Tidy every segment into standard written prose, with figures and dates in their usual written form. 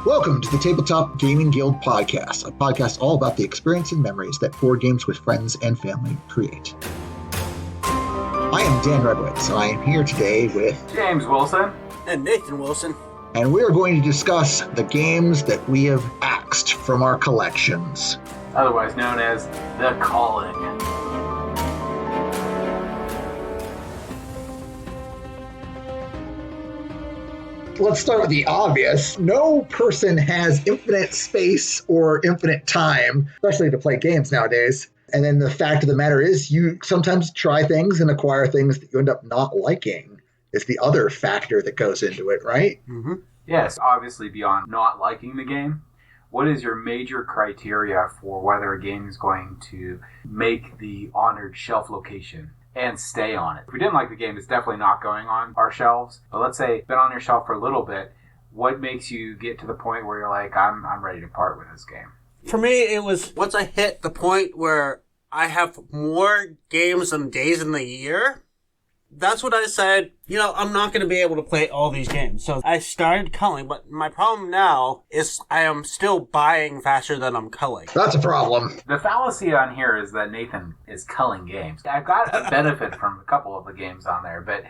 Welcome to the Tabletop Gaming Guild podcast, a podcast all about the experience and memories that board games with friends and family create. I am Dan Redwoods, and I am here today with James Wilson and Nathan Wilson, and we are going to discuss the games that we have axed from our collections, otherwise known as the Culling. Let's start with the obvious. No person has infinite space or infinite time, especially to play games nowadays. And then the fact of the matter is you sometimes try things and acquire things that you end up not liking is the other factor that goes into it, right? Mm-hmm. Yes, obviously beyond not liking the game, what is your major criteria for whether a game is going to make the honored shelf location and stay on it? If we didn't like the game, it's definitely not going on our shelves. But let's say it's been on your shelf for a little bit. What makes you get to the point where you're like, I'm ready to part with this game? For me, it was once I hit the point where I have more games than days in the year. That's what I said, I'm not going to be able to play all these games. So I started culling, but my problem now is I am still buying faster than I'm culling. That's a problem. The fallacy on here is that Nathan is culling games. I've got a benefit from a couple of the games on there, but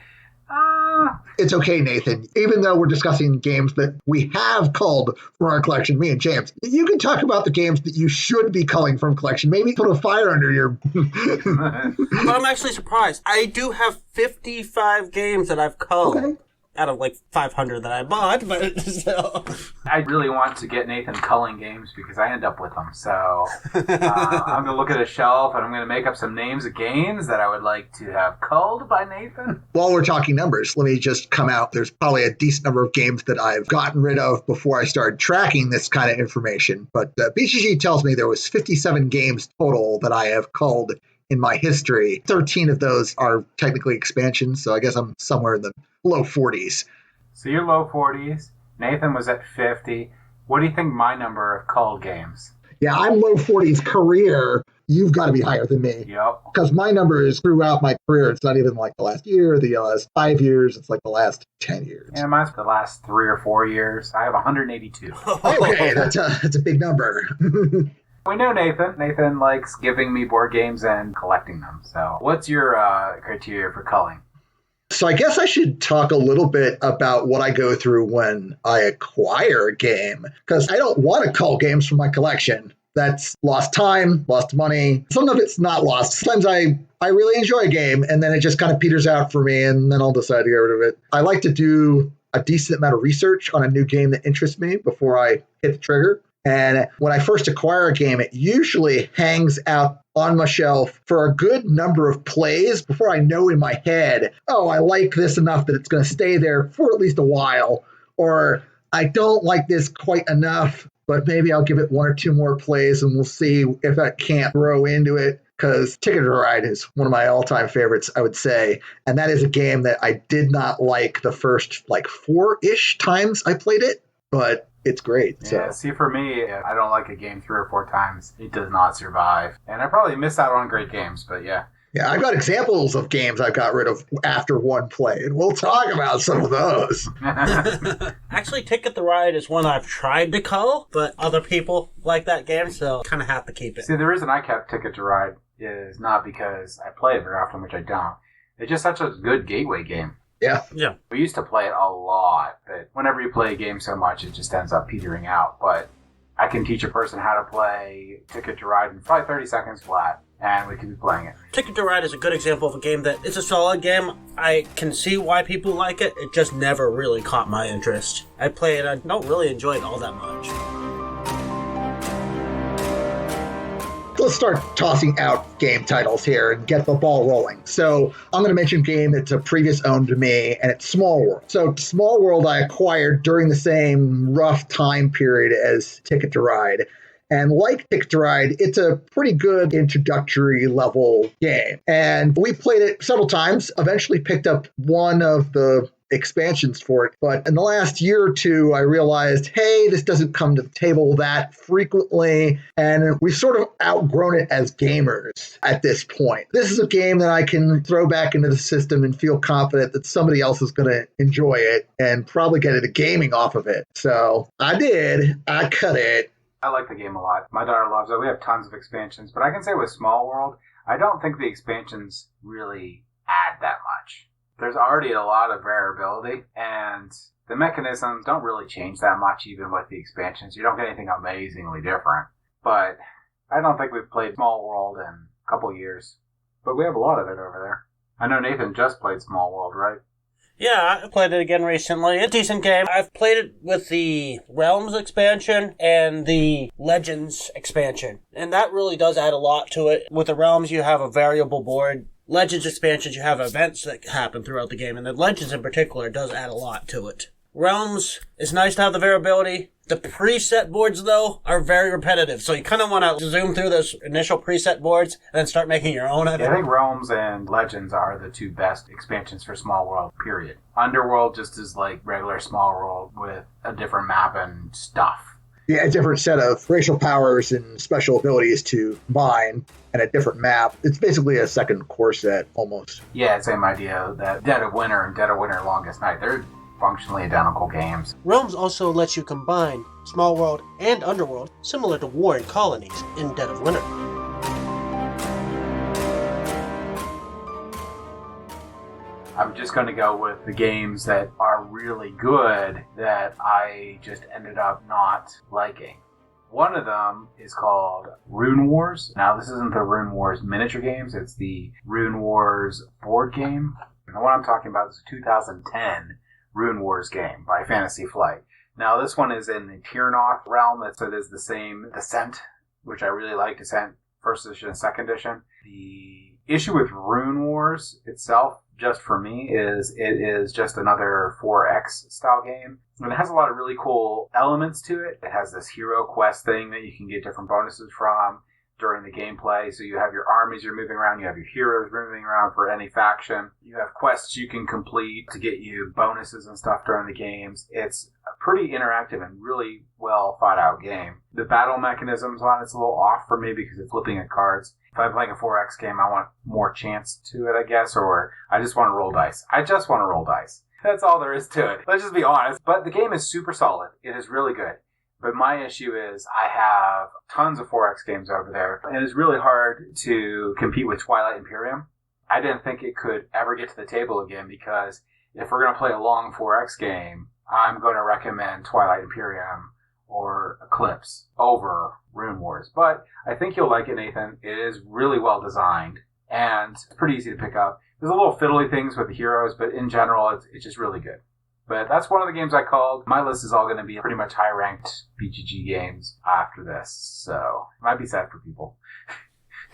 it's okay, Nathan. Even though we're discussing games that we have culled from our collection, me and James, you can talk about the games that you should be culling from collection. Maybe put a fire under your... But I'm actually surprised. I do have 55 games that I've culled. Okay. Out of 500 that I bought, but still. I really want to get Nathan culling games because I end up with them. So I'm going to look at a shelf and I'm going to make up some names of games that I would like to have culled by Nathan. While we're talking numbers, let me just come out. There's probably a decent number of games that I've gotten rid of before I started tracking this kind of information. But BGG tells me there was 57 games total that I have culled in my history. 13 of those are technically expansions, so I guess I'm somewhere in the low 40s. So you're low 40s. Nathan was at 50. What do you think my number of culled games? Yeah, I'm low 40s career. You've got to be higher than me. Yep. Because my number is throughout my career. It's not even like the last year, the last 5 years. It's like the last 10 years. Yeah, mine's the last 3 or 4 years. I have 182. Okay, that's a big number. We know Nathan. Nathan likes giving me board games and collecting them. So what's your criteria for culling? So I guess I should talk a little bit about what I go through when I acquire a game, because I don't want to cull games from my collection. That's lost time, lost money. Some of it's not lost. Sometimes I really enjoy a game, and then it just kind of peters out for me, and then I'll decide to get rid of it. I like to do a decent amount of research on a new game that interests me before I hit the trigger. And when I first acquire a game, it usually hangs out on my shelf for a good number of plays before I know in my head, oh, I like this enough that it's going to stay there for at least a while. Or I don't like this quite enough, but maybe I'll give it 1 or 2 more plays and we'll see if I can't grow into it. Because Ticket to Ride is one of my all-time favorites, I would say. And that is a game that I did not like the first 4-ish times I played it, but it's great. Yeah, see, for me, I don't like a game 3 or 4 times. It does not survive. And I probably miss out on great games, but yeah. Yeah, I've got examples of games I've got rid of after one play, and we'll talk about some of those. Actually, Ticket to Ride is one I've tried to cull, but other people like that game, so kind of have to keep it. See, the reason I kept Ticket to Ride is not because I play it very often, which I don't. It's just such a good gateway game. Yeah. We used to play it a lot, but whenever you play a game so much, it just ends up petering out. But I can teach a person how to play Ticket to Ride in probably 30 seconds flat, and we can be playing it. Ticket to Ride is a good example of a game that it's a solid game. I can see why people like it. It just never really caught my interest. I play it, I don't really enjoy it all that much. Let's start tossing out game titles here and get the ball rolling. So I'm going to mention a game that's a previous own to me, and it's Small World. So Small World I acquired during the same rough time period as Ticket to Ride. And like Ticket to Ride, it's a pretty good introductory level game. And we played it several times, eventually picked up one of the expansions for it. But in the last year or two, I realized, hey, this doesn't come to the table that frequently. And we've sort of outgrown it as gamers at this point. This is a game that I can throw back into the system and feel confident that somebody else is going to enjoy it and probably get into gaming off of it. So I did. I cut it. I like the game a lot. My daughter loves it. We have tons of expansions. But I can say with Small World, I don't think the expansions really add that much. There's already a lot of variability, and the mechanisms don't really change that much even with the expansions. You don't get anything amazingly different. But I don't think we've played Small World in a couple years. But we have a lot of it over there. I know Nathan just played Small World, right? Yeah, I played it again recently. A decent game. I've played it with the Realms expansion and the Legends expansion. And that really does add a lot to it. With the Realms, you have a variable board. Legends expansions, you have events that happen throughout the game. And the Legends in particular does add a lot to it. Realms, it's nice to have the variability. The preset boards, though, are very repetitive. So you kind of want to zoom through those initial preset boards and then start making your own. I think Realms and Legends are the two best expansions for Small World, period. Underworld just is like regular Small World with a different map and stuff. Yeah, a different set of racial powers and special abilities to mine and a different map. It's basically a second core set, almost. Yeah, same idea. That Dead of Winter and Dead of Winter Longest Night, they're functionally identical games. Realms also lets you combine Small World and Underworld, similar to Warring Colonies in Dead of Winter. I'm just going to go with the games that are really good that I just ended up not liking. One of them is called Rune Wars. Now, this isn't the Rune Wars miniature games, it's the Rune Wars board game. And the one I'm talking about is a 2010 Rune Wars game by Fantasy Flight. Now, this one is in the Tiernoth realm, so it is the same Descent, which I really like, Descent, first edition and second edition. The issue with Rune Wars itself, just for me, is it is just another 4X style game. And it has a lot of really cool elements to it. It has this hero quest thing that you can get different bonuses from during the gameplay. So you have your armies you're moving around, you have your heroes moving around for any faction. You have quests you can complete to get you bonuses and stuff during the games. It's a pretty interactive and really well thought out game. The battle mechanisms on it's a little off for me because it's flipping at cards. If I'm playing a 4X game, I want more chance to it, I guess, or I just want to roll dice. I just want to roll dice. That's all there is to it. Let's just be honest. But the game is super solid. It is really good. But my issue is I have tons of 4X games over there, and it's really hard to compete with Twilight Imperium. I didn't think it could ever get to the table again because if we're going to play a long 4X game, I'm going to recommend Twilight Imperium or Eclipse over Rune Wars. But I think you'll like it, Nathan. It is really well designed, and it's pretty easy to pick up. There's a little fiddly things with the heroes, but in general, it's just really good. But that's one of the games I called. My list is all going to be pretty much high-ranked BGG games after this, so it might be sad for people.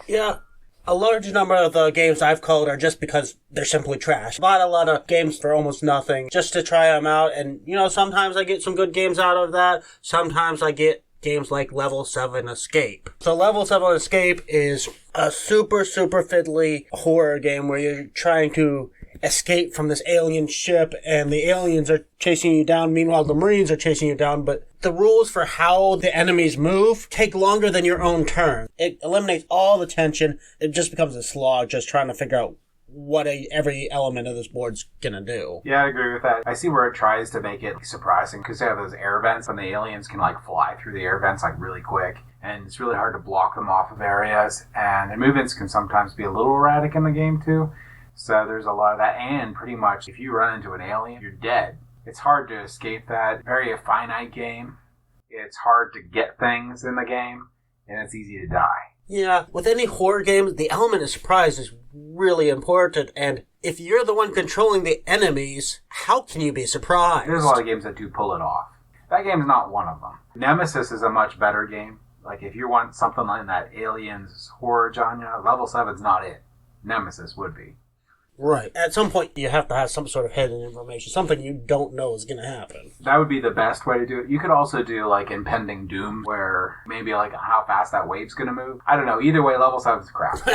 Yeah, a large number of the games I've called are just because they're simply trash. Bought a lot of games for almost nothing just to try them out, and, sometimes I get some good games out of that. Sometimes I get games like Level 7 Escape. So Level 7 Escape is a super, super fiddly horror game where you're trying to escape from this alien ship and the aliens are chasing you down. Meanwhile, the Marines are chasing you down, but the rules for how the enemies move take longer than your own turn. It eliminates all the tension. It just becomes a slog just trying to figure out what every element of this board's gonna do. Yeah, I agree with that. I see where it tries to make it surprising because they have those air vents and the aliens can fly through the air vents really quick, and it's really hard to block them off of areas, and their movements can sometimes be a little erratic in the game too. So there's a lot of that, and pretty much if you run into an alien, you're dead. It's hard to escape that. Very a finite game. It's hard to get things in the game, and it's easy to die. Yeah, with any horror game, the element of surprise is really important, and if you're the one controlling the enemies, how can you be surprised? There's a lot of games that do pull it off. That game's not one of them. Nemesis is a much better game. If you want something like that aliens horror genre, Level 7's not it. Nemesis would be. Right. At some point, you have to have some sort of hidden information, something you don't know is going to happen. That would be the best way to do it. You could also do like impending doom, where maybe like how fast that wave's going to move. I don't know. Either way, level 7's crap.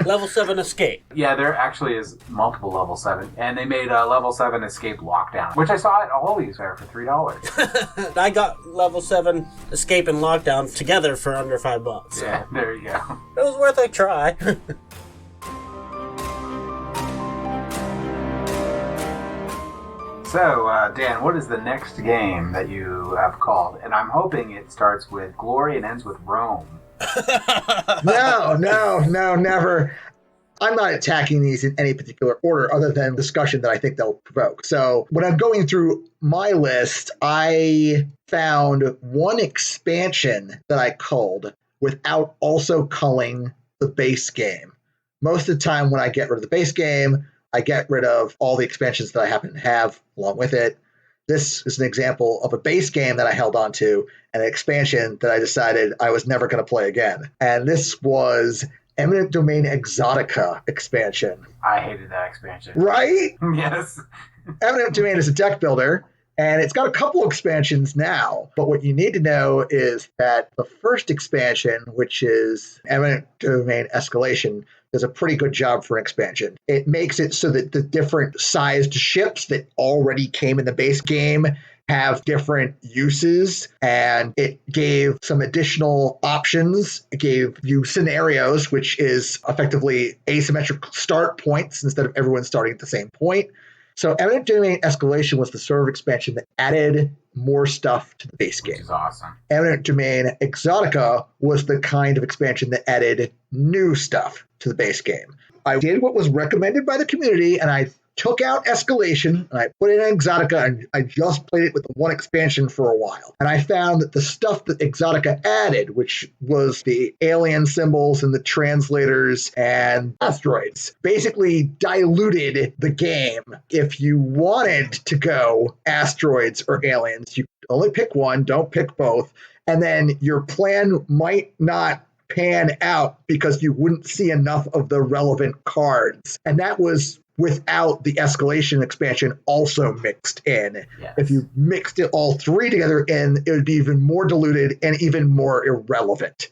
Level 7 escape. Yeah, there actually is multiple level 7, and they made a level 7 escape lockdown, which I saw at Aldi's there for $3. I got level 7 escape and lockdown together for under $5. So. Yeah, there you go. It was worth a try. So, Dan, what is the next game that you have called? And I'm hoping it starts with glory and ends with Rome. No, never. I'm not attacking these in any particular order other than discussion that I think they'll provoke. So when I'm going through my list, I found one expansion that I culled without also culling the base game. Most of the time when I get rid of the base game, I get rid of all the expansions that I happen to have along with it. This is an example of a base game that I held on to and an expansion that I decided I was never going to play again. And this was Eminent Domain Exotica expansion. I hated that expansion. Right? Yes. Eminent Domain is a deck builder, and it's got a couple expansions now. But what you need to know is that the first expansion, which is Eminent Domain Escalation, does a pretty good job for expansion. It makes it so that the different sized ships that already came in the base game have different uses, and it gave some additional options. It gave you scenarios, which is effectively asymmetric start points instead of everyone starting at the same point. So Eminent Domain Escalation was the sort of expansion that added more stuff to the base game. Which is awesome. Eminent Domain Exotica was the kind of expansion that added new stuff to the base game. I did what was recommended by the community, and I took out Escalation, and I put in Exotica, and I just played it with the one expansion for a while. And I found that the stuff that Exotica added, which was the alien symbols and the translators and asteroids, basically diluted the game. If you wanted to go asteroids or aliens, you only pick one, don't pick both. And then your plan might not pan out because you wouldn't see enough of the relevant cards. And that was without the Escalation expansion also mixed in. Yes. If you mixed it all three together in, it would be even more diluted and even more irrelevant.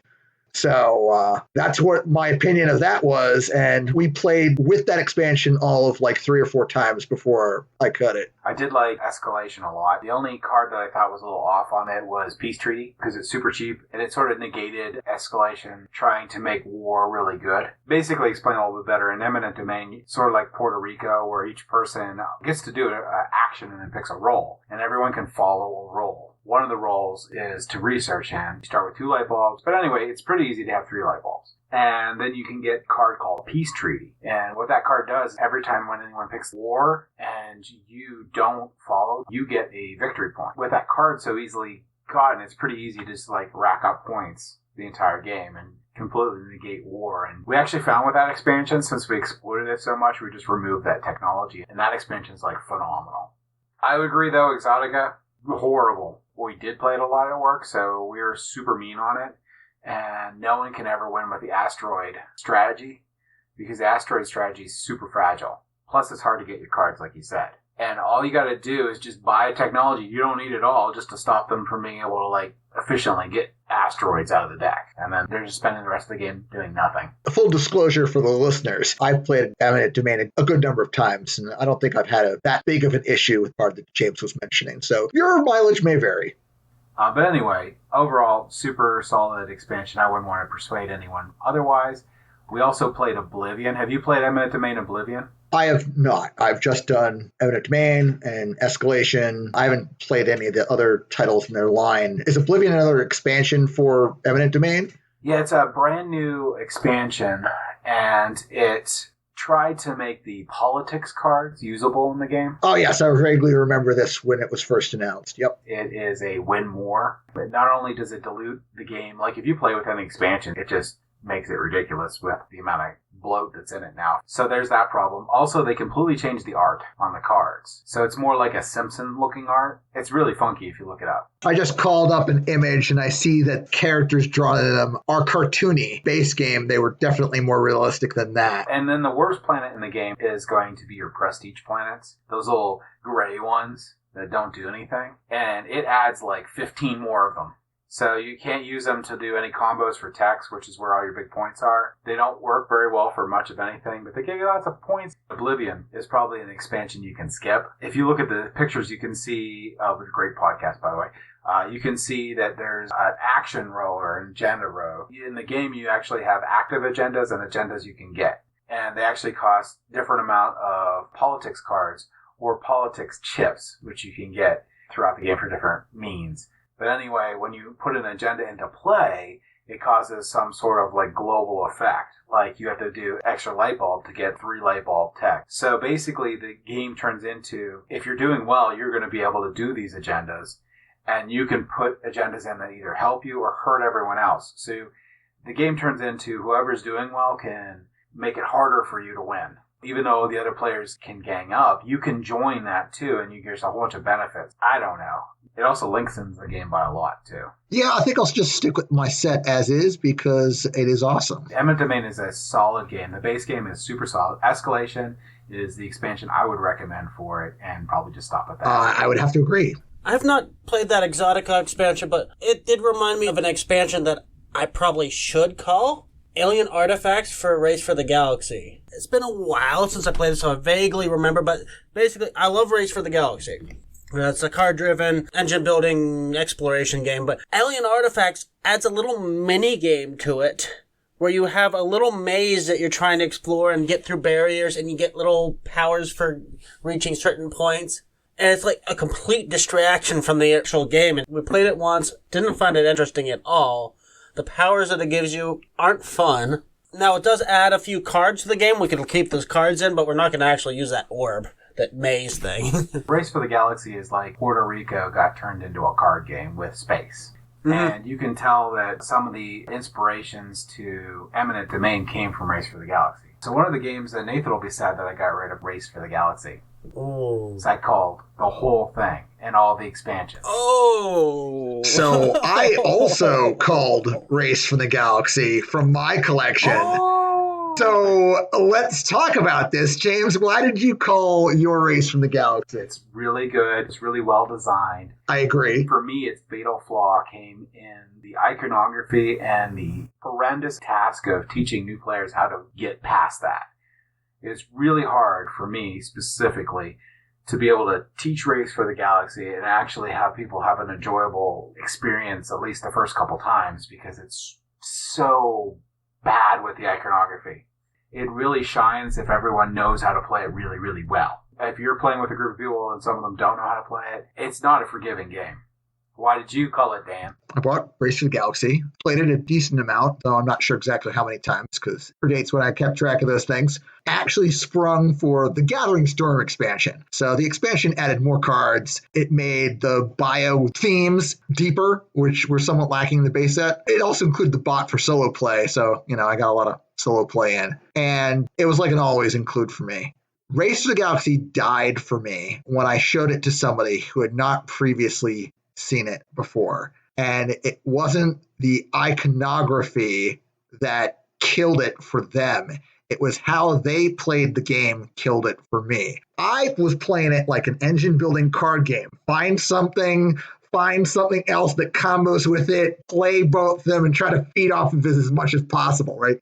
So that's what my opinion of that was. And we played with that expansion all of like 3 or 4 times before I cut it. I did like Escalation a lot. The only card that I thought was a little off on it was Peace Treaty, because it's super cheap, and it sort of negated Escalation trying to make war really good. Basically, explain a little bit better, in Eminent Domain, sort of like Puerto Rico, where each person gets to do an action and then picks a role, and everyone can follow a role. One of the roles is to research, and you start with 2 light bulbs. But anyway, it's pretty easy to have 3 light bulbs. And then you can get a card called Peace Treaty. And what that card does, every time when anyone picks war and you don't follow, you get a victory point. With that card so easily gotten, it's pretty easy to just like rack up points the entire game and completely negate war. And we actually found with that expansion, since we exploited it so much, we just removed that technology. And that expansion is like phenomenal. I would agree though, Exotica, horrible. We did play it a lot at work, so we were super mean on it. And no one can ever win with the asteroid strategy, because the asteroid strategy is super fragile. Plus, it's hard to get your cards, like you said. And all you got to do is just buy a technology you don't need at all, just to stop them from being able to like efficiently get asteroids out of the deck. And then they're just spending the rest of the game doing nothing. Full disclosure for the listeners, I've played Eminent Domain a good number of times, and I don't think I've had that big of an issue with the part that James was mentioning. So your mileage may vary. But anyway, overall, super solid expansion. I wouldn't want to persuade anyone otherwise. We also played Oblivion. Have you played Eminent Domain Oblivion? I have not. I've just done Eminent Domain and Escalation. I haven't played any of the other titles in their line. Is Oblivion another expansion for Eminent Domain? Yeah, it's a brand new expansion, and it tried to make the politics cards usable in the game. Oh, yes. I vaguely remember this when it was first announced. Yep. It is a win more, but not only does it dilute the game, like if you play with any expansion, it just makes it ridiculous with the amount of bloat that's in it now. So there's that problem. Also, they completely changed the art on the cards. So it's more like a Simpson-looking art. It's really funky if you look it up. I just called up an image and I see that characters drawn in them are cartoony. Base game, they were definitely more realistic than that. And then the worst planet in the game is going to be your prestige planets. Those little gray ones that don't do anything. And it adds like 15 more of them. So you can't use them to do any combos for techs, which is where all your big points are. They don't work very well for much of anything, but they give you lots of points. Oblivion is probably an expansion you can skip. If you look at the pictures, you can see, great podcast, by the way, you can see that there's an action row or an agenda row. In the game, you actually have active agendas and agendas you can get. And they actually cost different amount of politics cards or politics chips, which you can get throughout the game for different means. But anyway, when you put an agenda into play, it causes some sort of like global effect. Like you have to do extra light bulb to get 3 light bulb tech. So basically the game turns into, if you're doing well, you're going to be able to do these agendas. And you can put agendas in that either help you or hurt everyone else. So the game turns into whoever's doing well can make it harder for you to win. Even though the other players can gang up, you can join that too, and you get a whole bunch of benefits. I don't know. It also lengthens the game by a lot, too. Yeah, I think I'll just stick with my set as is because it is awesome. Eminent Domain is a solid game. The base game is super solid. Escalation is the expansion I would recommend for it, and probably just stop at that. I would have to agree. I have not played that Exotica expansion, but it did remind me of an expansion that I probably should call Alien Artifacts for Race for the Galaxy. It's been a while since I played it, so I vaguely remember, but basically, I love Race for the Galaxy. It's a card-driven, engine-building exploration game, but Alien Artifacts adds a little mini-game to it, where you have a little maze that you're trying to explore and get through barriers, and you get little powers for reaching certain points. And it's like a complete distraction from the actual game. And we played it once, didn't find it interesting at all. The powers that it gives you aren't fun. Now, it does add a few cards to the game. We can keep those cards in, but we're not going to actually use that orb. That maze thing. Race for the Galaxy is like Puerto Rico got turned into a card game with space. Mm-hmm. And you can tell that some of the inspirations to Eminent Domain came from Race for the Galaxy. So one of the games that Nathan will be sad that I got rid of Race for the Galaxy. Oh. So I called the whole thing and all the expansions. Oh. So I also called Race for the Galaxy from my collection. Oh. So let's talk about this. James, why did you call your Race from the Galaxy? It's really good. It's really well designed. I agree. For me, its fatal flaw came in the iconography and the horrendous task of teaching new players how to get past that. It's really hard for me specifically to be able to teach Race for the Galaxy and actually have people have an enjoyable experience at least the first couple times because it's so bad with the iconography. It really shines if everyone knows how to play it really, really well. If you're playing with a group of people and some of them don't know how to play it, it's not a forgiving game. Why did you call it, Dan? I bought Race for the Galaxy. Played it a decent amount, though I'm not sure exactly how many times because it predates when I kept track of those things. Actually sprung for the Gathering Storm expansion. So the expansion added more cards. It made the bio themes deeper, which were somewhat lacking in the base set. It also included the bot for solo play. So, I got a lot of solo play in. And it was like an always include for me. Race for the Galaxy died for me when I showed it to somebody who had not previously seen it before. And it wasn't the iconography that killed it for them. It was how they played the game killed it for me. I was playing it like an engine building card game. Find something else that combos with it, play both of them and try to feed off of it as much as possible, right?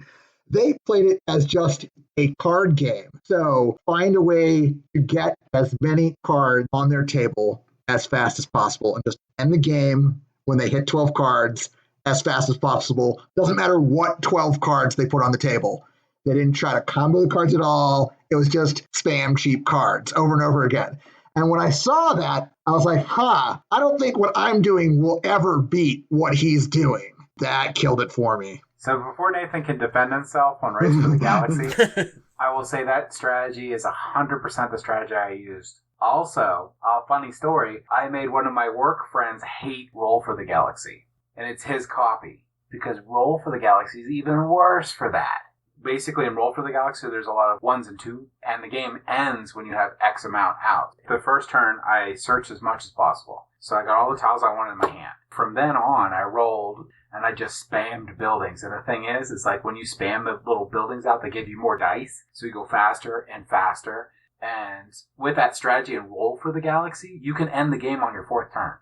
They played it as just a card game. So find a way to get as many cards on their table as fast as possible and just end the game when they hit 12 cards as fast as possible. Doesn't matter what 12 cards they put on the table. They didn't try to combo the cards at all. It was just spam cheap cards over and over again. And when I saw that, I was like, I don't think what I'm doing will ever beat what he's doing. That killed it for me. So before Nathan can defend himself on Race for the Galaxy, I will say that strategy is 100% the strategy I used. Also, a funny story, I made one of my work friends hate Roll for the Galaxy. And it's his copy. Because Roll for the Galaxy is even worse for that. basically in Roll for the Galaxy, there's a lot of 1s and 2, and the game ends when you have X amount out. The first turn, I searched as much as possible. So I got all the tiles I wanted in my hand. From then on, I rolled, and I just spammed buildings. And the thing is, it's like when you spam the little buildings out, they give you more dice, so you go faster and faster. And with that strategy and Roll for the Galaxy, you can end the game on your 4th turn.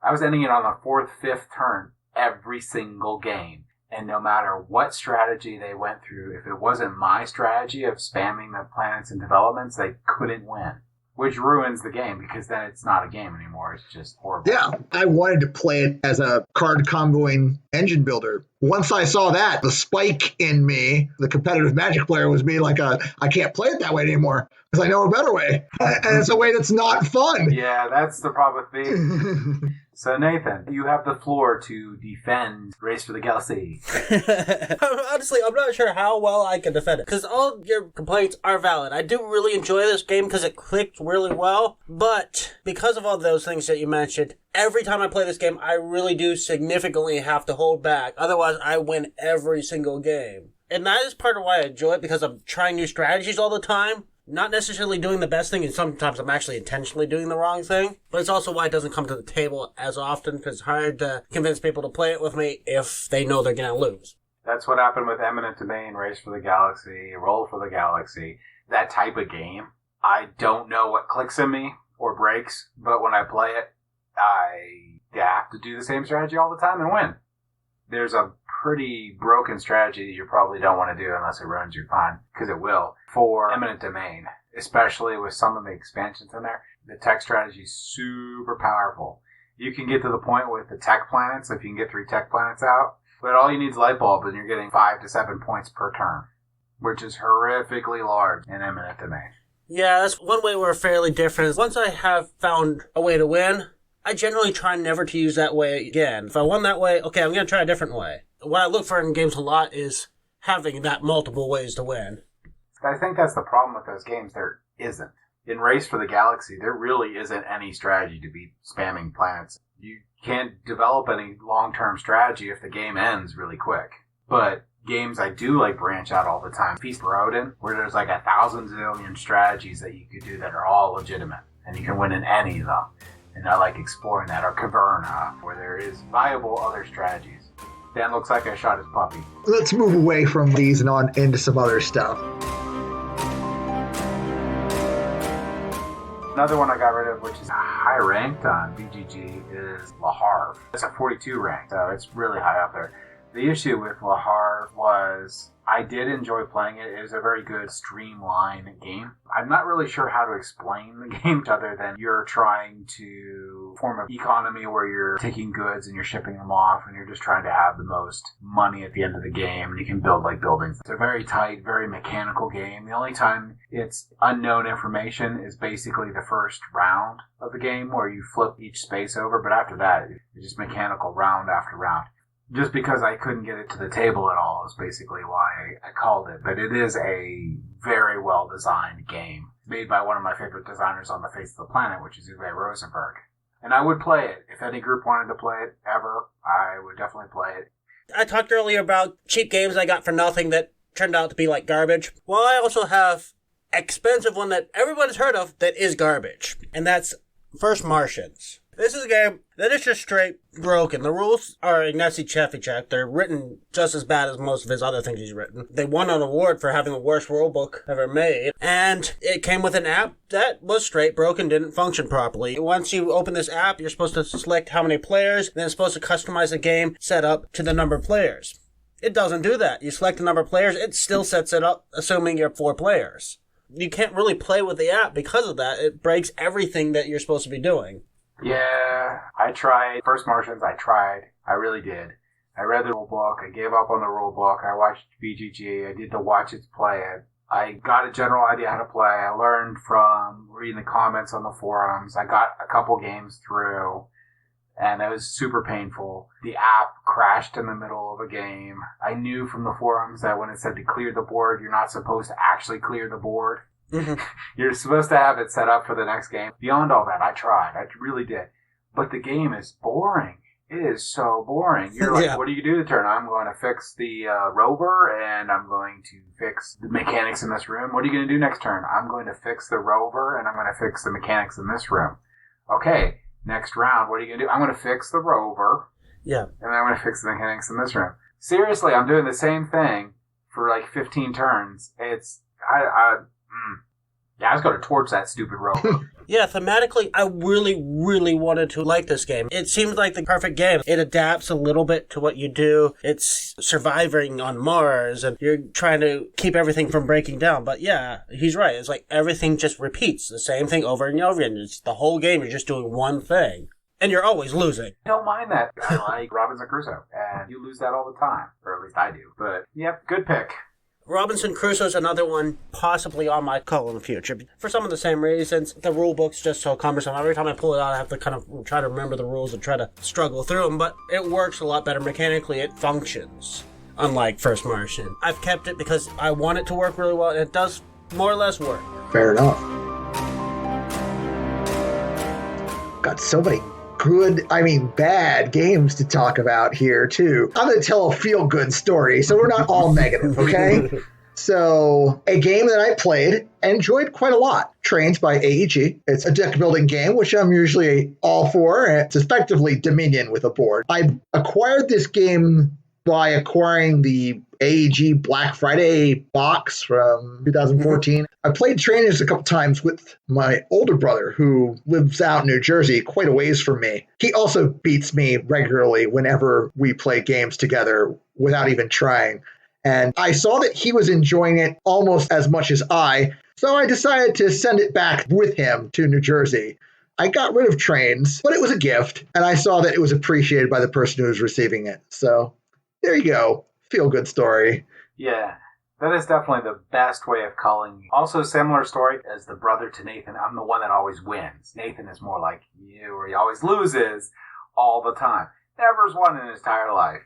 I was ending it on the 4th, 5th turn every single game. And no matter what strategy they went through, if it wasn't my strategy of spamming the planets and developments, they couldn't win. Which ruins the game, because then it's not a game anymore. It's just horrible. Yeah, I wanted to play it as a card comboing engine builder. Once I saw that, the spike in me, the competitive Magic player, was me like, I can't play it that way anymore because I know a better way. And it's a way that's not fun. Yeah, that's the problem with me. So, Nathan, you have the floor to defend Race for the Galaxy. Honestly, I'm not sure how well I can defend it, because all your complaints are valid. I do really enjoy this game because it clicked really well, but because of all those things that you mentioned, every time I play this game, I really do significantly have to hold back. Otherwise, I win every single game. And that is part of why I enjoy it, because I'm trying new strategies all the time. Not necessarily doing the best thing, and sometimes I'm actually intentionally doing the wrong thing. But it's also why it doesn't come to the table as often, because it's hard to convince people to play it with me if they know they're going to lose. That's what happened with Eminent Domain, Race for the Galaxy, Roll for the Galaxy. That type of game, I don't know what clicks in me or breaks, but when I play it, I have to do the same strategy all the time and win. There's a pretty broken strategy that you probably don't want to do unless it ruins your fun, because it will, for Eminent Domain, especially with some of the expansions in there. The tech strategy is super powerful. You can get to the point with the tech planets, if you can get 3 tech planets out, but all you need is light bulb, and you're getting 5 to 7 points per turn, which is horrifically large in Eminent Domain. Yeah, that's one way we're fairly different. Once I have found a way to win, I generally try never to use that way again. If I won that way, okay, I'm going to try a different way. What I look for in games a lot is having that multiple ways to win. I think that's the problem with those games. There isn't. In Race for the Galaxy, there really isn't any strategy to beat spamming planets. You can't develop any long-term strategy if the game ends really quick. But games I do like branch out all the time. Feast for Odin, where there's like 1,000 zillion strategies that you could do that are all legitimate, and you can win in any of them. And I like exploring that. Or Caverna, where there is viable other strategies. Dan looks like I shot his puppy. Let's move away from these and on into some other stuff. Another one I got rid of, which is high ranked on BGG, is Le Havre. It's a 42 rank, so it's really high up there. The issue with Le Havre was I did enjoy playing it. It was a very good streamlined game. I'm not really sure how to explain the game other than you're trying to form an economy where you're taking goods and you're shipping them off, and you're just trying to have the most money at the end of the game, and you can build like buildings. It's a very tight, very mechanical game. The only time it's unknown information is basically the first round of the game where you flip each space over, but after that, it's just mechanical round after round. Just because I couldn't get it to the table at all is basically why I called it. But it is a very well-designed game, made by one of my favorite designers on the face of the planet, which is Uwe Rosenberg. And I would play it. If any group wanted to play it ever, I would definitely play it. I talked earlier about cheap games I got for nothing that turned out to be like garbage. Well, I also have expensive one that everybody's heard of that is garbage. And that's First Martians. This is a game that is just straight broken. The rules are Ignacy Trzewiczek. They're written just as bad as most of his other things he's written. They won an award for having the worst rulebook ever made. And it came with an app that was straight broken, didn't function properly. Once you open this app, you're supposed to select how many players, then it's supposed to customize the game set up to the number of players. It doesn't do that. You select the number of players, it still sets it up assuming you're 4 players. You can't really play with the app because of that. It breaks everything that you're supposed to be doing. Yeah, I tried. First Martians, I tried. I really did. I read the rule book. I gave up on the rule book. I watched BGG. I did the watch it play it. I got a general idea how to play. I learned from reading the comments on the forums. I got a couple games through, and it was super painful. The app crashed in the middle of a game. I knew from the forums that when it said to clear the board, you're not supposed to actually clear the board. You're supposed to have it set up for the next game. Beyond all that, I tried. I really did. But the game is boring. It is so boring. You're like, Yeah. what do you do the turn? I'm going to fix the rover, and I'm going to fix the mechanics in this room. What are you going to do next turn? I'm going to fix the rover, and I'm going to fix the mechanics in this room. Okay, next round, what are you going to do? I'm going to fix the rover. Yeah. And then I'm going to fix the mechanics in this room. Seriously, I'm doing the same thing for like 15 turns. It's, yeah, I was going to torch that stupid rover. Yeah, thematically, I really, really wanted to like this game. It seems like the perfect game. It adapts a little bit to what you do. It's surviving on Mars, and you're trying to keep everything from breaking down. But yeah, he's right. It's like everything just repeats the same thing over and over again. It's the whole game, you're just doing one thing. And you're always losing. I don't mind that. I like Robinson Crusoe, and you lose that all the time. Or at least I do. But, yep, good pick. Robinson Crusoe's another one possibly on my call in the future. For some of the same reasons, the rule book's just so cumbersome. Every time I pull it out, I have to kind of try to remember the rules and try to struggle through them. But it works a lot better mechanically. It functions, unlike First Martian. I've kept it because I want it to work really well, and it does more or less work. Fair enough. Got so many good, bad games to talk about here, too. I'm going to tell a feel-good story, so we're not all negative, okay? So, a game that I played and enjoyed quite a lot, Trains by AEG. It's a deck-building game, which I'm usually all for, and it's effectively Dominion with a board. I acquired this game by acquiring the AEG Black Friday box from 2014. I played Trainers a couple times with my older brother, who lives out in New Jersey, quite a ways from me. He also beats me regularly whenever we play games together without even trying. And I saw that he was enjoying it almost as much as I, so I decided to send it back with him to New Jersey. I got rid of Trains, but it was a gift, and I saw that it was appreciated by the person who was receiving it. So there you go. Feel good story. Yeah, that is definitely the best way of culling. Also, similar story as the brother to Nathan. I'm the one that always wins. Nathan is more like you, where he always loses all the time. Never's won in his entire life.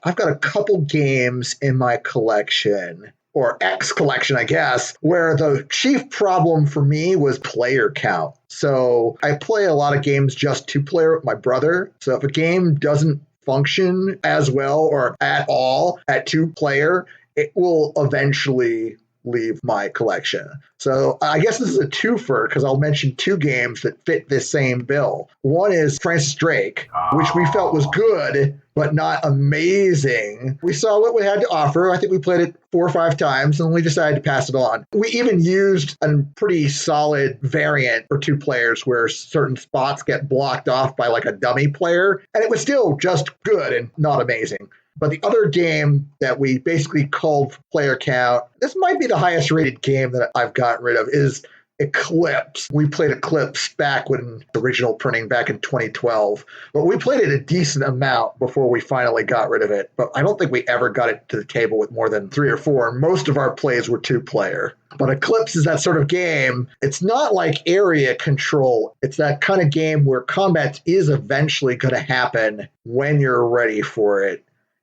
I've got a couple games in my collection, or X collection, I guess, where the chief problem for me was player count. So I play a lot of games just two-player with my brother. So if a game doesn't function as well or at all at two-player, it will eventually leave my collection. So I guess this is a twofer because I'll mention two games that fit this same bill. One is Francis Drake, which we felt was good, but not amazing. We saw what we had to offer. I think we played it 4 or 5 times, and we decided to pass it on. We even used a pretty solid variant for 2 players where certain spots get blocked off by like a dummy player, and it was still just good and not amazing. But the other game that we basically called player count, this might be the highest rated game that I've gotten rid of, is Eclipse. We played Eclipse back when original printing back in 2012, but we played it a decent amount before we finally got rid of it. But I don't think we ever got it to the table with more than 3 or 4. And most of our plays were 2-player. But Eclipse is that sort of game. It's not like area control. It's that kind of game where combat is eventually going to happen when you're ready for it.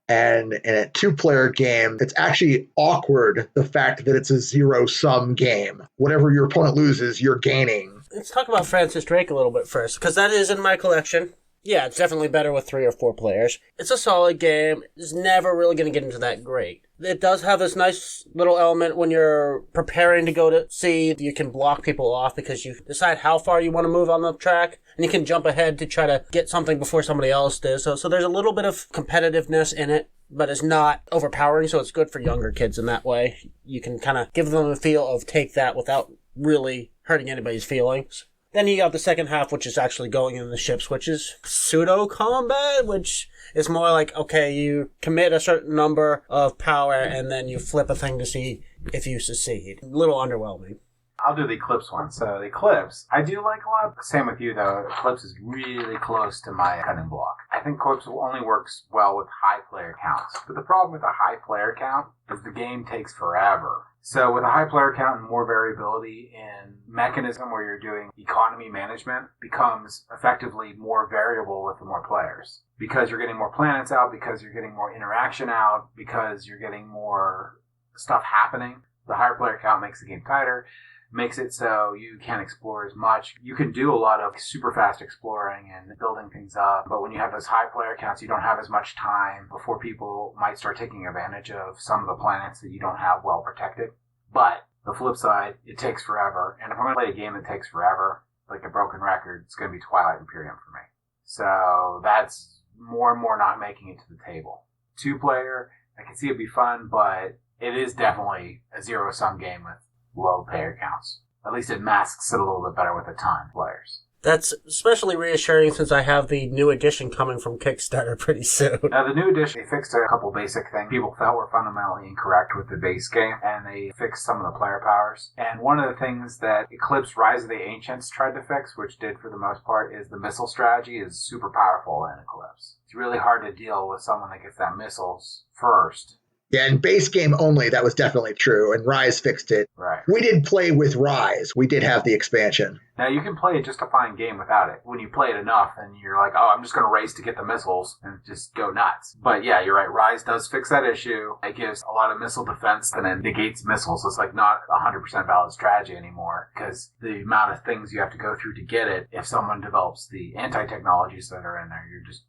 And in a 2-player game, it's actually awkward, the fact that it's a zero-sum game. Whatever your opponent loses, you're gaining. Let's talk about Francis Drake a little bit first, because that is in my collection. Yeah, it's definitely better with 3 or 4 players. It's a solid game. It's never really going to get into that great. It does have this nice little element when you're preparing to go to sea. You can block people off because you decide how far you want to move on the track, and you can jump ahead to try to get something before somebody else does. So there's a little bit of competitiveness in it, but it's not overpowering, so it's good for younger kids in that way. You can kind of give them a feel of take that without really hurting anybody's feelings. Then you got the second half, which is actually going in the ships, which is pseudo-combat, which is more like, okay, you commit a certain number of power, and then you flip a thing to see if you succeed. A little underwhelming. I'll do the Eclipse one. So the Eclipse, I do like a lot. Same with you, though. Eclipse is really close to my cutting block. I think Eclipse only works well with high player counts. But the problem with a high player count is the game takes forever. So with a high player count and more variability in mechanism where you're doing economy management becomes effectively more variable with the more players. Because you're getting more planets out, because you're getting more interaction out, because you're getting more stuff happening. The higher player count makes the game tighter. makes it so you can't explore as much. You can do a lot of super fast exploring and building things up, but when you have those high player counts, you don't have as much time before people might start taking advantage of some of the planets that you don't have well protected. But the flip side, it takes forever, and if I'm going to play a game that takes forever, like a broken record, it's going to be Twilight Imperium for me. So that's more and more not making it to the table. 2-player, I can see it be fun, but it is definitely a zero-sum game with low player counts. At least it masks it a little bit better with a ton of players. That's especially reassuring since I have the new edition coming from Kickstarter pretty soon. Now, the new edition, they fixed a couple basic things people felt were fundamentally incorrect with the base game, and they fixed some of the player powers. And one of the things that Eclipse Rise of the Ancients tried to fix, which did for the most part, is the missile strategy is super powerful in Eclipse. It's really hard to deal with someone that gets that missiles first. Yeah, in base game only, that was definitely true, and Rise fixed it. Right. We did play with Rise. We did have the expansion. Now, you can play just a fine game without it. When you play it enough, and you're like, oh, I'm just going to race to get the missiles and just go nuts. But yeah, you're right. Rise does fix that issue. It gives a lot of missile defense and then negates missiles. It's like not 100% valid strategy anymore because the amount of things you have to go through to get it, if someone develops the anti-technologies that are in there, you're just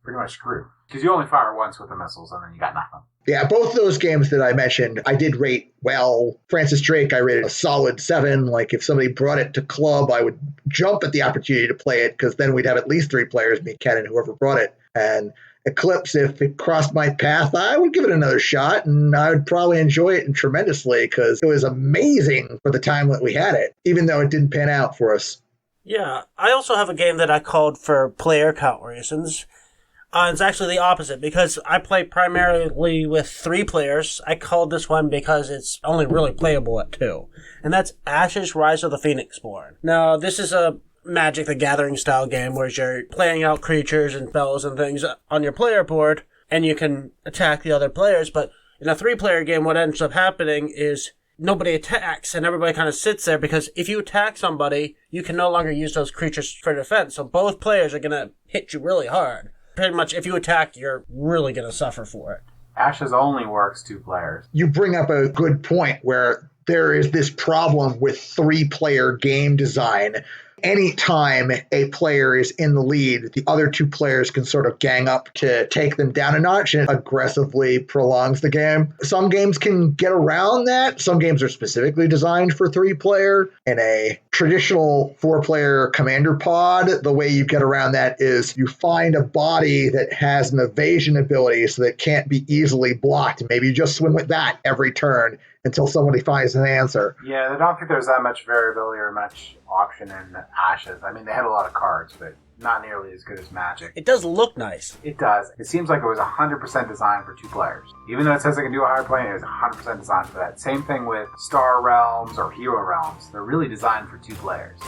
pretty much screwed. Because you only fire once with the missiles and then you got nothing. Yeah, both those games that I mentioned, I did rate well. Francis Drake, I rated a solid 7. Like, if somebody brought it to club, I would jump at the opportunity to play it, because then we'd have at least 3 players, me, Ken, and whoever brought it. And Eclipse, if it crossed my path, I would give it another shot, and I would probably enjoy it tremendously, because it was amazing for the time that we had it, even though it didn't pan out for us. Yeah, I also have a game that I called for player count reasons. It's actually the opposite, because I play primarily with 3 players. I called this one because it's only really playable at 2. And that's Ashes: Rise of the Phoenixborn. Now, this is a Magic the Gathering style game where you're playing out creatures and spells and things on your player board, and you can attack the other players. But in a 3-player game, what ends up happening is nobody attacks, and everybody kind of sits there, because if you attack somebody, you can no longer use those creatures for defense. So both players are going to hit you really hard. Pretty much, if you attack, you're really going to suffer for it. Ashes only works 2 players. You bring up a good point where there is this problem with 3-player game design. Anytime a player is in the lead, the other 2 players can sort of gang up to take them down a notch, and it aggressively prolongs the game. Some games can get around that. Some games are specifically designed for 3-player. In a traditional 4-player commander pod, the way you get around that is you find a body that has an evasion ability so that it can't be easily blocked. Maybe you just swim with that every turn until somebody finds an answer. Yeah, I don't think there's that much variability or much option in Ashes. I mean, they had a lot of cards, but not nearly as good as Magic. It does look nice. It does. It seems like it was 100% designed for 2 players. Even though it says it can do a higher plane, it is 100% designed for that. Same thing with Star Realms or Hero Realms. They're really designed for 2 players.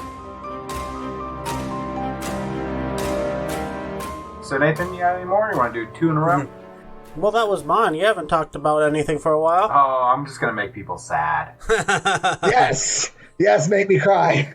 So Nathan, you got any more? You want to do 2 in a row? Well, that was mine. You haven't talked about anything for a while. Oh, I'm just going to make people sad. Yes. Yes, make me cry.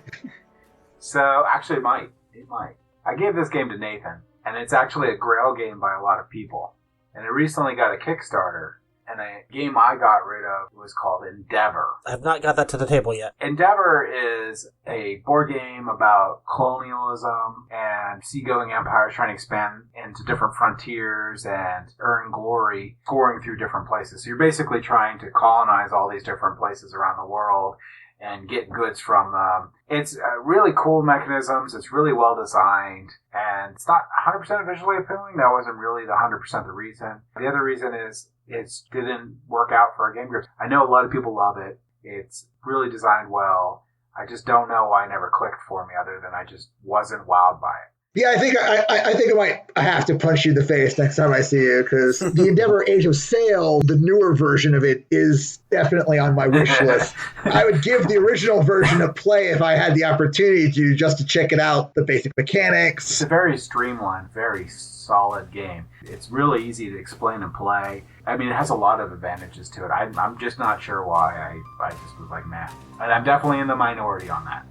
So, actually, it might. It might. I gave this game to Nathan, and it's actually a Grail game by a lot of people. And it recently got a Kickstarter, and a game I got rid of was called Endeavor. I have not got that to the table yet. Endeavor is a board game about colonialism and seagoing empires trying to expand into different frontiers and earn glory, scoring through different places. So you're basically trying to colonize all these different places around the world and get goods from them. It's really cool mechanisms. It's really well designed, and it's not 100% visually appealing. That wasn't really the 100% the reason. The other reason is it didn't work out for a game group. I know a lot of people love it. It's really designed well. I just don't know why it never clicked for me, other than I just wasn't wowed by it. Yeah, I think I might have to punch you in the face next time I see you, because the Endeavor Age of Sail, the newer version of it, is definitely on my wish list. I would give the original version a play if I had the opportunity to, just to check it out, the basic mechanics. It's a very streamlined, very solid game. It's really easy to explain and play. I mean, it has a lot of advantages to it. I'm just not sure why I just was like, man. And I'm definitely in the minority on that.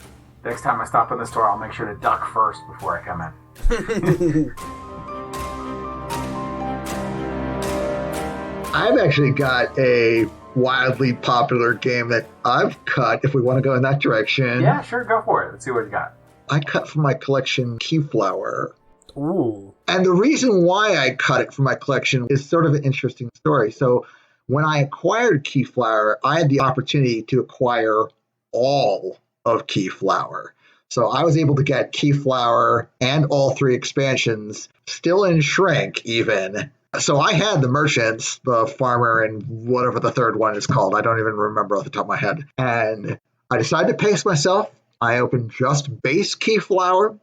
Next time I stop in the store, I'll make sure to duck first before I come in. I've actually got a wildly popular game that I've cut, if we want to go in that direction. Yeah, sure, go for it. Let's see what you got. I cut from my collection Keyflower. Ooh. And the reason why I cut it from my collection is sort of an interesting story. So when I acquired Keyflower, I had the opportunity to acquire all of Keyflower. So I was able to get Keyflower and all 3 expansions, still in shrink even. So I had the merchants, the farmer, and whatever the third one is called. I don't even remember off the top of my head. And I decided to pace myself. I opened just base Keyflower,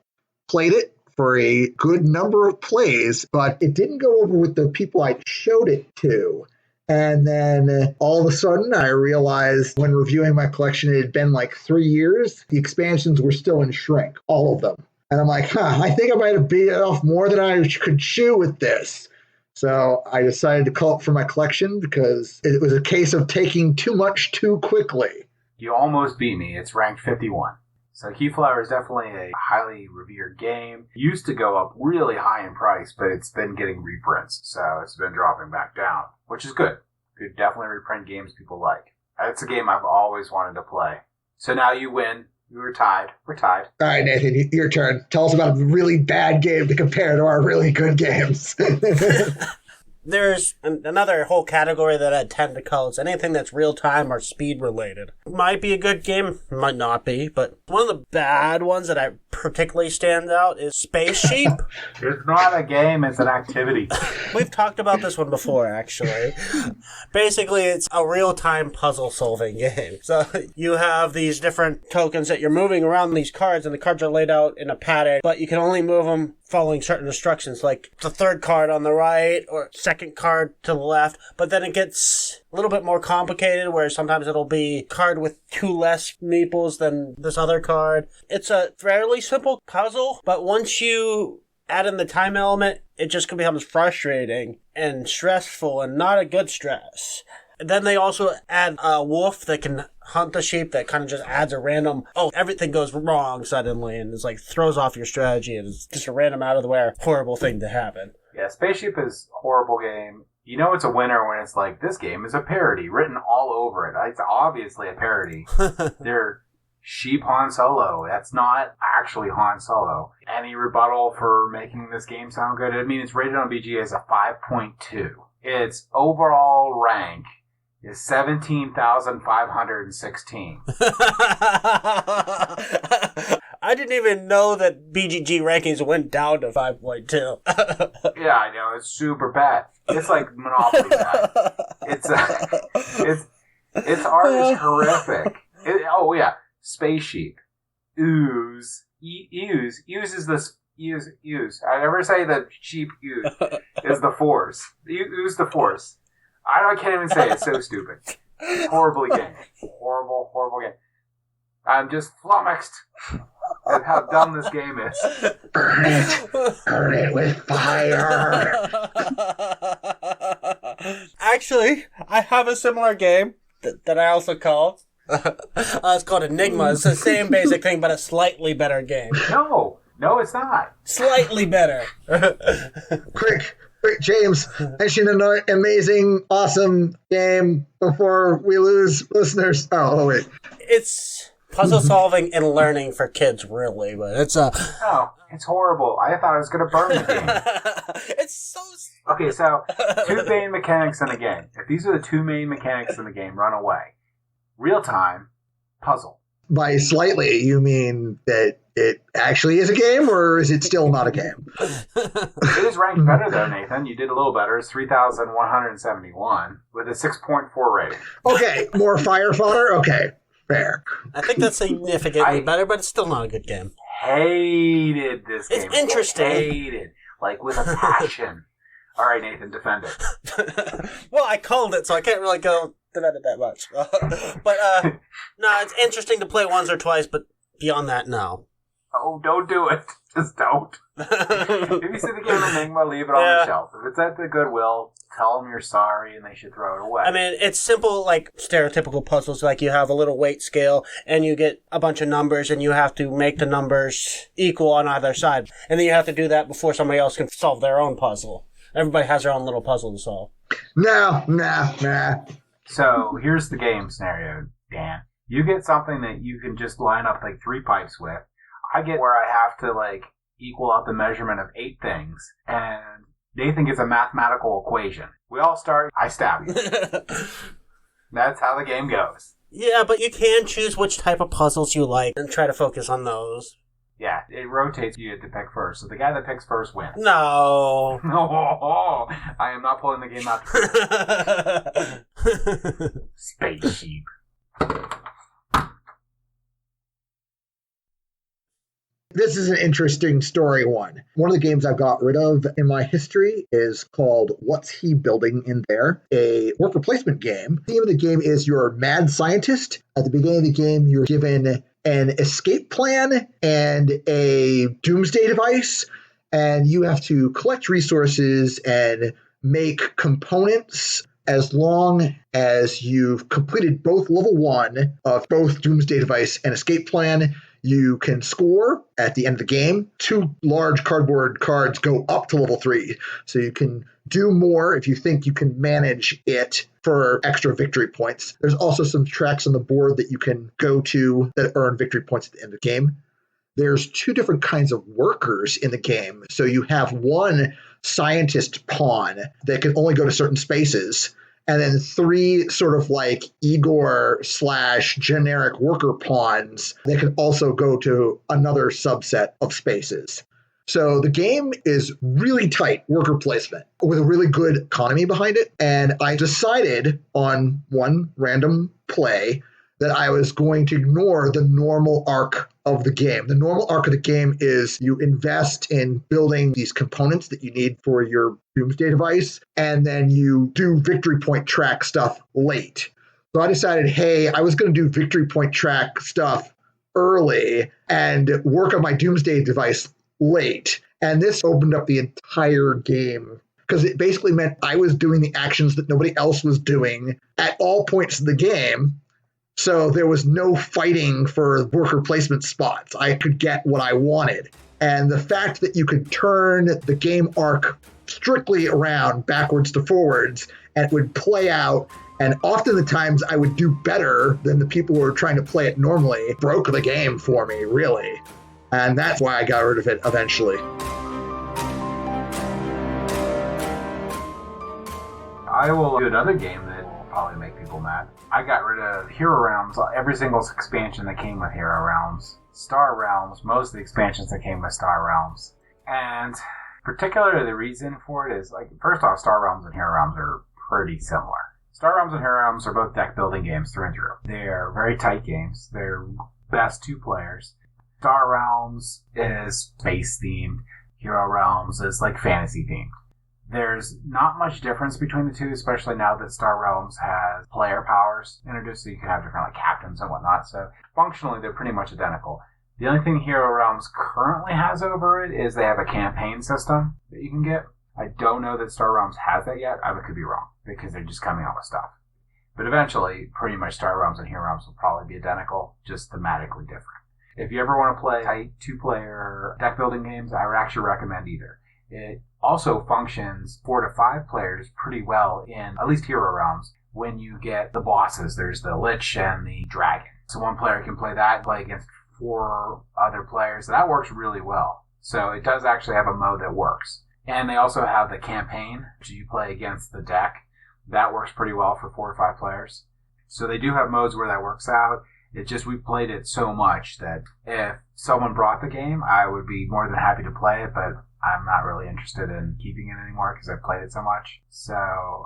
played it for a good number of plays, but it didn't go over with the people I showed it to. And then all of a sudden, I realized when reviewing my collection, it had been like 3 years. The expansions were still in shrink, all of them. And I'm like, I think I might have beat off more than I could chew with this. So I decided to cull it from my collection because it was a case of taking too much too quickly. You almost beat me. It's ranked 51. So Keyflower is definitely a highly revered game. It used to go up really high in price, but it's been getting reprints. So it's been dropping back down, which is good. Could definitely reprint games people like. It's a game I've always wanted to play. So now you win. We were tied. We're tied. All right, Nathan, your turn. Tell us about a really bad game to compare to our really good games. There's another whole category that I tend to call is anything that's real-time or speed-related. Might be a good game, might not be, but one of the bad ones that I particularly stands out is Space Sheep. It's not a game, it's an activity. We've talked about this one before, actually. Basically, it's a real-time puzzle-solving game. So you have these different tokens that you're moving around these cards, and the cards are laid out in a pattern, but you can only move them following certain instructions, like the third card on the right or second card to the left. But then it gets a little bit more complicated where sometimes it'll be a card with 2 less meeples than this other card. It's a fairly simple puzzle, but once you add in the time element, it just becomes frustrating and stressful and not a good stress. Then they also add a wolf that can hunt the sheep that kind of just adds a random, everything goes wrong suddenly and it's like throws off your strategy and it's just a random out of the way horrible thing to happen. Yeah, Spaceship is a horrible game. You know it's a winner when it's like, this game is a parody written all over it. It's obviously a parody. They're Sheep Han Solo. That's not actually Han Solo. Any rebuttal for making this game sound good? I mean, it's rated on BGA as a 5.2. Its overall rank is 17,516. I didn't even know that BGG rankings went down to 5.2. Yeah, I know. It's super bad. It's like Monopoly bad. Its art is horrific. Space Sheep. Ooze. Ooze. Ooze is the... Ooze. I never say that sheep ooze is the force. Ooze the force. I can't even say it. It's so stupid. Horribly game. Horrible game. I'm just flummoxed at how dumb this game is. Burn it. Burn it with fire. Actually, I have a similar game that I also call. It's called Enigma. It's the same basic thing, but a slightly better game. No, it's not. Slightly better. Quick, James, mention an amazing, awesome game before we lose listeners. Oh, wait. It's puzzle solving and learning for kids, really, but it's No, it's horrible. I thought I was going to burn the game. It's so... Okay, so 2 main mechanics in the game. If these are the 2 main mechanics in the game, run away. Real time, puzzle. By slightly, you mean that it actually is a game, or is it still not a game? It is ranked better, though, Nathan. You did a little better. It's 3,171 with a 6.4 rating. Okay, more fire fodder? Okay, fair. I think that's significantly better, but it's still not a good game. Hated this game. It's interesting. Hated. Like, with a passion. All right, Nathan, defend it. Well, I called it, so I can't really go defend it that much. But, no, it's interesting to play once or twice, but beyond that, no. Oh, don't do it. Just don't. If you see the game Enigma, leave it on the shelf. If it's at the Goodwill, tell them you're sorry and they should throw it away. I mean, it's simple, like stereotypical puzzles, like you have a little weight scale and you get a bunch of numbers and you have to make the numbers equal on either side. And then you have to do that before somebody else can solve their own puzzle. Everybody has their own little puzzle to solve. No. So here's the game scenario, Dan. You get something that you can just line up like 3 pipes with. I get where I have to like equal out the measurement of 8 things, and Nathan gets a mathematical equation. We all start, I stab you. That's how the game goes. Yeah, but you can choose which type of puzzles you like and try to focus on those. Yeah, it rotates you to pick first. So the guy that picks first wins. No. No, I am not pulling the game out. Space sheep. This is an interesting story one. One of the games I've got rid of in my history is called What's He Building in There? A worker placement game. The theme of the game is you're a mad scientist. At the beginning of the game, you're given an escape plan and a doomsday device, and you have to collect resources and make components. As long as you've completed both level 1 of both doomsday device and escape plan, you can score at the end of the game. 2 large cardboard cards go up to level 3. So you can do more if you think you can manage it for extra victory points. There's also some tracks on the board that you can go to that earn victory points at the end of the game. There's 2 different kinds of workers in the game. So you have one scientist pawn that can only go to certain spaces, and then 3 sort of like Igor / generic worker pawns that can also go to another subset of spaces. So the game is really tight worker placement with a really good economy behind it. And I decided on one random play that I was going to ignore the normal arc of the game. The normal arc of the game is you invest in building these components that you need for your doomsday device, and then you do victory point track stuff late. So I decided, hey, I was going to do victory point track stuff early and work on my doomsday device late. And this opened up the entire game because it basically meant I was doing the actions that nobody else was doing at all points of the game. So there was no fighting for worker placement spots. I could get what I wanted. And the fact that you could turn the game arc strictly around backwards to forwards and it would play out, and often the times I would do better than the people who were trying to play it normally, broke the game for me, really. And that's why I got rid of it eventually. I will do another game that will probably make people mad. I got rid of Hero Realms, every single expansion that came with Hero Realms. Star Realms, most of the expansions that came with Star Realms. And particularly the reason for it is, like, first off, Star Realms and Hero Realms are pretty similar. Star Realms and Hero Realms are both deck building games through and through. They're very tight games. They're best 2 players. Star Realms is space themed. Hero Realms is like fantasy themed. There's not much difference between the two, especially now that Star Realms has player powers introduced, so you can have different like captains and whatnot. So functionally, they're pretty much identical. The only thing Hero Realms currently has over it is they have a campaign system that you can get. I don't know that Star Realms has that yet. I could be wrong because they're just coming out with stuff. But eventually, pretty much Star Realms and Hero Realms will probably be identical, just thematically different. If you ever want to play tight 2-player deck building games, I would actually recommend either. It also functions 4 to 5 players pretty well in at least Hero Realms when you get the bosses. There's the Lich and the Dragon. So one player can play that, play against 4 other players. That works really well. So it does actually have a mode that works. And they also have the campaign, which you play against the deck. That works pretty well for 4 to 5 players. So they do have modes where that works out. It's just we played it so much that if someone brought the game, I would be more than happy to play it, but I'm not really interested in keeping it anymore because I've played it so much. So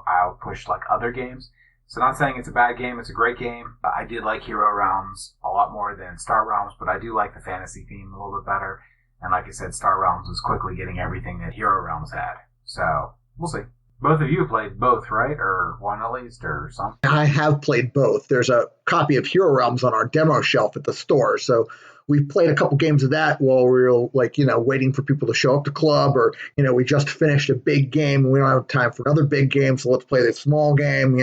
I'll push like other games. So not saying it's a bad game, it's a great game. I did like Hero Realms a lot more than Star Realms, but I do like the fantasy theme a little bit better. And like I said, Star Realms was quickly getting everything that Hero Realms had. So we'll see. Both of you played both, right? Or one at least, or something? I have played both. There's a copy of Hero Realms on our demo shelf at the store. So we played a couple games of that while we were waiting for people to show up to club, or, we just finished a big game and we don't have time for another big game. So let's play this small game,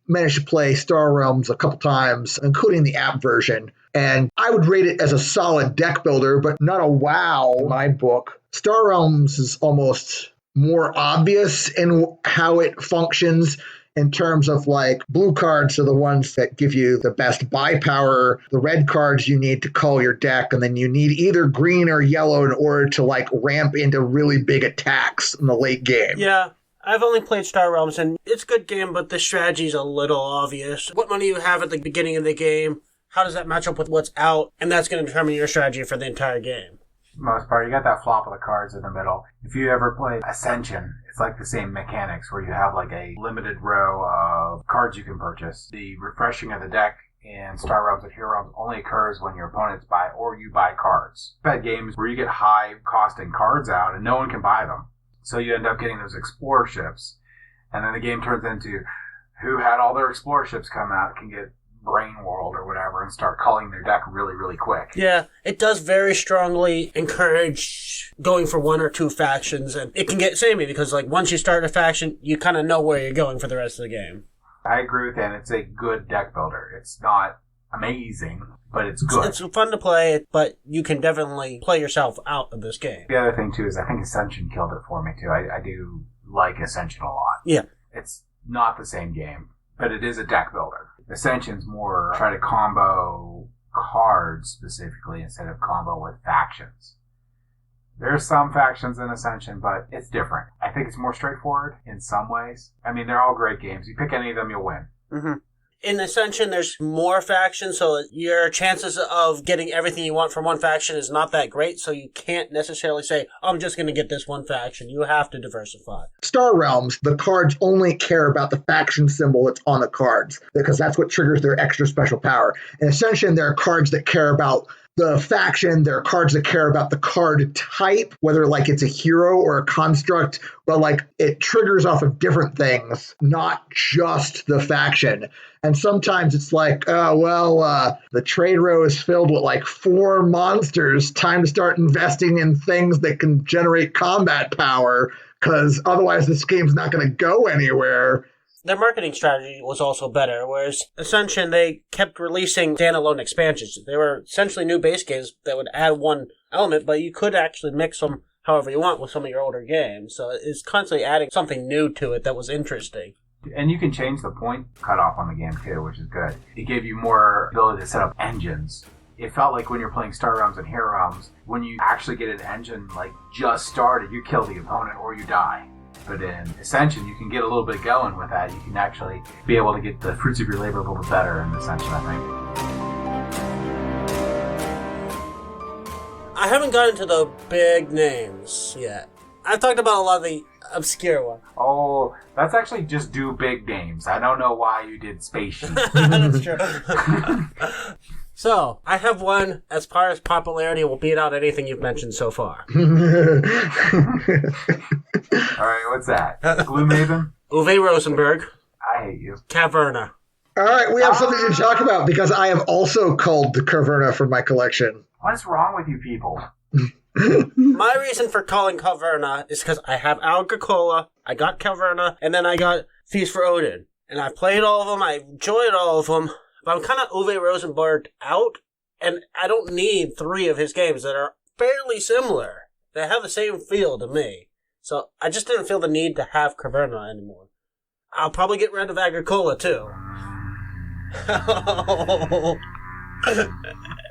Managed to play Star Realms a couple times, including the app version. And I would rate it as a solid deck builder, but not a wow in my book. Star Realms is almost more obvious in how it functions. in terms of like blue cards are the ones that give you the best buy power. The red cards you need to cull your deck, and then you need either green or yellow in order to like ramp into really big attacks in the late game. Yeah. I've only played Star Realms, and it's a good game, but the strategy's a little obvious. What money you have at the beginning of the game, how does that match up with what's out? And that's going to determine your strategy for the entire game. For the most part, you got that flop of the cards in the middle. If you ever played Ascension, it's like the same mechanics where you have like a limited row of cards you can purchase. The refreshing of the deck in Star Realms and Hero Realms only occurs when your opponents buy or you buy cards. I've had games where you get high costing cards out and no one can buy them. So you end up getting those Explorer ships. And then the game turns into who had all their Explorer ships come out can get Brain World or whatever and start culling their deck really, really quick. Yeah, it does very strongly encourage going for one or two factions, and it can get samey because like once you start a faction, you kind of know where you're going for the rest of the game. I agree with that. It's a good deck builder. It's not amazing, but it's good. It's fun to play, but you can definitely play yourself out of this game. The other thing too is I think Ascension killed it for me too. I do like Ascension a lot. Yeah. It's not the same game, but it is a deck builder. Ascension's more try to combo cards specifically instead of combo with factions. There's some factions in Ascension, but it's different. I think it's more straightforward in some ways. I mean, they're all great games. You pick any of them, you'll win. Mm-hmm. In Ascension, there's more factions, so your chances of getting everything you want from one faction is not that great, so you can't necessarily say, I'm just going to get this one faction. You have to diversify. Star Realms, the cards only care about the faction symbol that's on the cards, because that's what triggers their extra special power. In Ascension, there are cards that care about the faction, there are cards that care about the card type, whether like it's a hero or a construct, but like it triggers off of different things, not just the faction. And sometimes it's like, the trade row is filled with like 4 monsters. Time to start investing in things that can generate combat power, because otherwise this game's not going to go anywhere. Their marketing strategy was also better, whereas Ascension, they kept releasing standalone expansions. They were essentially new base games that would add one element, but you could actually mix them however you want with some of your older games. So it's constantly adding something new to it that was interesting. And you can change the point cutoff on the game too, which is good. It gave you more ability to set up engines. It felt like when you're playing Star Realms and Hero Realms, when you actually get an engine like just started, you kill the opponent or you die. But in Ascension, you can get a little bit going with that. You can actually be able to get the fruits of your labor a little bit better in Ascension, I think. I haven't gotten to the big names yet. I've talked about a lot of the obscure ones. Oh, that's actually just do big names. I don't know why you did Space Sheep. That's true. So, I have one, as far as popularity, will beat out anything you've mentioned so far. All right, what's that? Gloomhaven? Uwe Rosenberg. I hate you. Caverna. All right, we have something to talk about because I have also culled the Caverna from my collection. What is wrong with you people? My reason for calling Caverna is because I have Agricola, I got Caverna, and then I got Feast for Odin. And I played all of them, I enjoyed all of them, but I'm kind of Uwe Rosenberg out, and I don't need 3 of his games that are fairly similar. They have the same feel to me. So I just didn't feel the need to have Caverna anymore. I'll probably get rid of Agricola, too.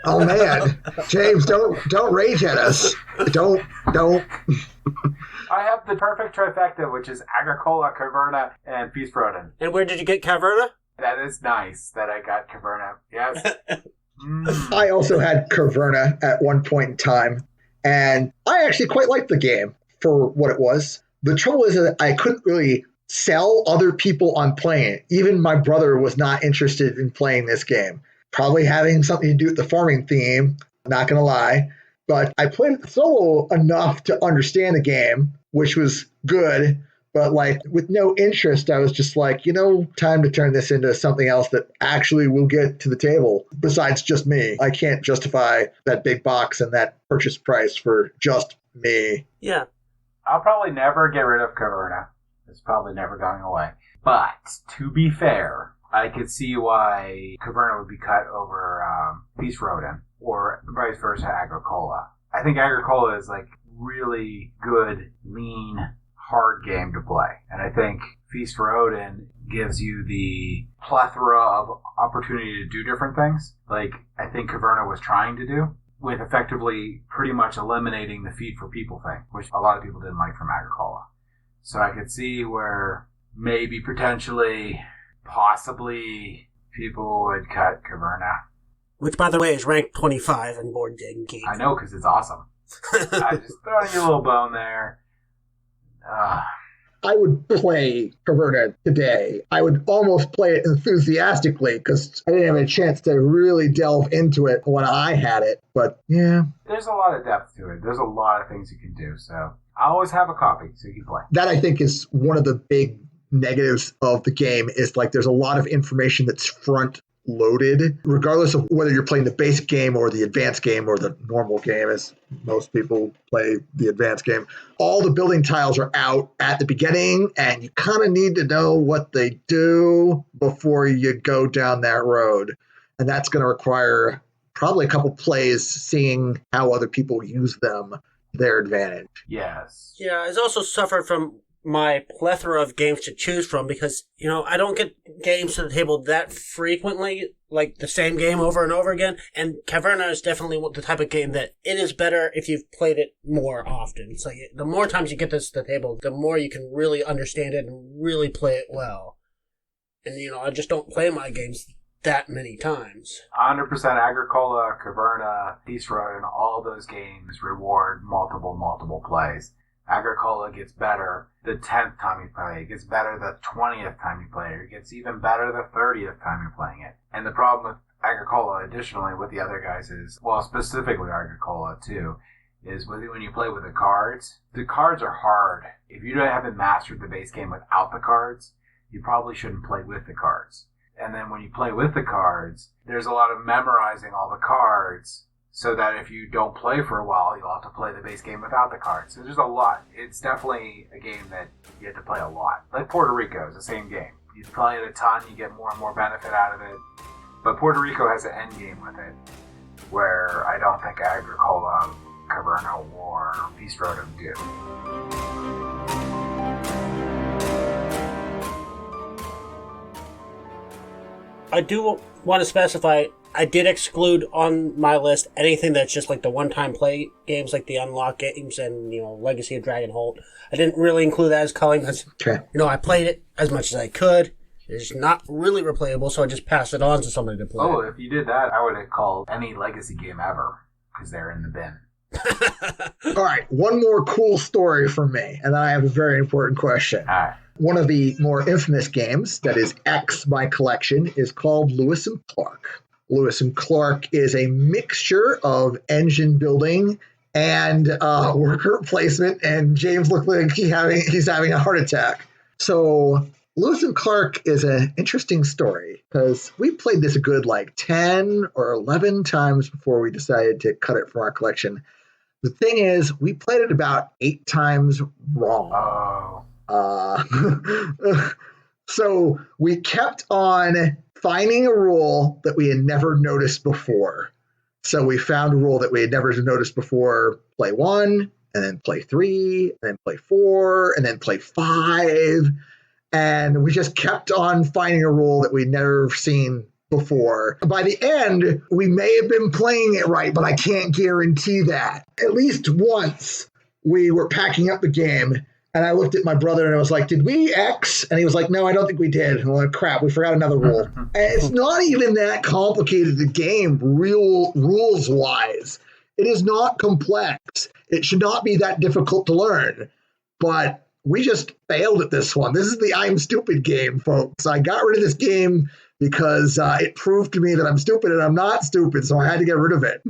Oh man, James, don't rage at us. Don't. I have the perfect trifecta, which is Agricola, Caverna, and Feast for Odin. And where did you get Caverna? That is nice that I got Caverna. Yes. I also had Caverna at one point in time, and I actually quite liked the game for what it was. The trouble is that I couldn't really sell other people on playing it. Even my brother was not interested in playing this game. Probably having something to do with the farming theme, not going to lie. But I played it solo enough to understand the game, which was good. But like with no interest, I was just like, time to turn this into something else that actually will get to the table besides just me. I can't justify that big box and that purchase price for just me. Yeah. I'll probably never get rid of Caverna. It's probably never going away. But to be fair, I could see why Caverna would be cut over Feast for Odin, or vice versa, Agricola. I think Agricola is like really good, lean, hard game to play. And I think Feast for Odin gives you the plethora of opportunity to do different things, like I think Caverna was trying to do, with effectively pretty much eliminating the feed for people thing, which a lot of people didn't like from Agricola. So I could see where maybe potentially, possibly, people would cut Caverna. Which, by the way, is ranked 25 in Board Game Geek. I know, because it's awesome. I just throwing you a little bone there. I would play Caverna today. I would almost play it enthusiastically because I didn't have a chance to really delve into it when I had it. But yeah. There's a lot of depth to it. There's a lot of things you can do. So I always have a copy so you can play. That I think is one of the big negatives of the game is like there's a lot of information that's front loaded, regardless of whether you're playing the basic game or the advanced game or the normal game, as most people play the advanced game. All the building tiles are out at the beginning, and you kind of need to know what they do before you go down that road. And that's going to require probably a couple plays seeing how other people use them to their advantage. Yes. Yeah, it's also suffered from my plethora of games to choose from because, I don't get games to the table that frequently, like the same game over and over again. And Caverna is definitely the type of game that it is better if you've played it more often. It's like the more times you get this to the table, the more you can really understand it and really play it well. And, I just don't play my games that many times. 100% Agricola, Caverna, Feast for Odin, all those games reward multiple plays. Agricola gets better the 10th time you play it. It gets better the 20th time you play it. It gets even better the 30th time you're playing it. And the problem with Agricola, additionally, with the other guys is, well, specifically Agricola too, is when you play with the cards are hard. If you haven't mastered the base game without the cards, you probably shouldn't play with the cards. And then when you play with the cards, there's a lot of memorizing all the cards, so that if you don't play for a while, you'll have to play the base game without the cards. So there's a lot. It's definitely a game that you have to play a lot. Like Puerto Rico is the same game. You play it a ton, you get more and more benefit out of it. But Puerto Rico has an end game with it, where I don't think Agricola, Caverna, or Feast for Odin do. I do want to specify, I did exclude on my list anything that's just like the one-time play games, like the unlock games and, Legacy of Dragonholt. I didn't really include that as Culling because, I played it as much as I could. It's not really replayable, so I just passed it on to somebody to play. Oh, if you did that, I would have called any Legacy game ever, because they're in the bin. All right, one more cool story from me, and then I have a very important question. All right. One of the more infamous games that is X my collection is called Lewis and Clark. Lewis and Clark is a mixture of engine building and worker placement, and James looked like he's having a heart attack. So Lewis and Clark is an interesting story because we played this a good 10 or 11 times before we decided to cut it from our collection. The thing is, we played it about 8 times wrong. So we kept on finding a rule that we had never noticed before. So we found a rule that we had never noticed before, play 1, and then play 3, and then play 4, and then play 5. And we just kept on finding a rule that we'd never seen before. By the end, we may have been playing it right, but I can't guarantee that. At least once, we were packing up the game, and I looked at my brother and I was like, did we X? And he was like, no, I don't think we did. And I'm like, crap, we forgot another rule. And it's not even that complicated a game, rules-wise. It is not complex. It should not be that difficult to learn. But we just failed at this one. This is the I'm stupid game, folks. I got rid of this game because it proved to me that I'm stupid and I'm not stupid, so I had to get rid of it.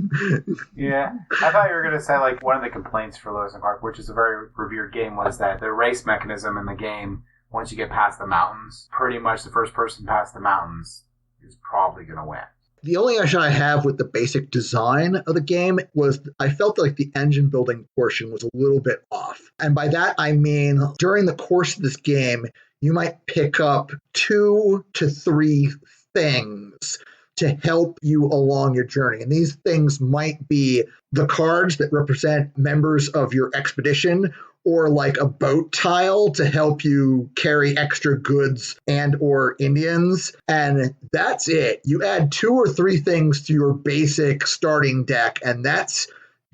Yeah. I thought you were going to say, one of the complaints for Lewis and Clark, which is a very revered game, was that the race mechanism in the game, once you get past the mountains, pretty much the first person past the mountains is probably going to win. The only issue I have with the basic design of the game was I felt like the engine building portion was a little bit off. And by that, I mean, during the course of this game, you might pick up 2 to 3 things to help you along your journey. And these things might be the cards that represent members of your expedition, or like a boat tile to help you carry extra goods and or Indians. And that's it. You add 2 or 3 things to your basic starting deck, and that's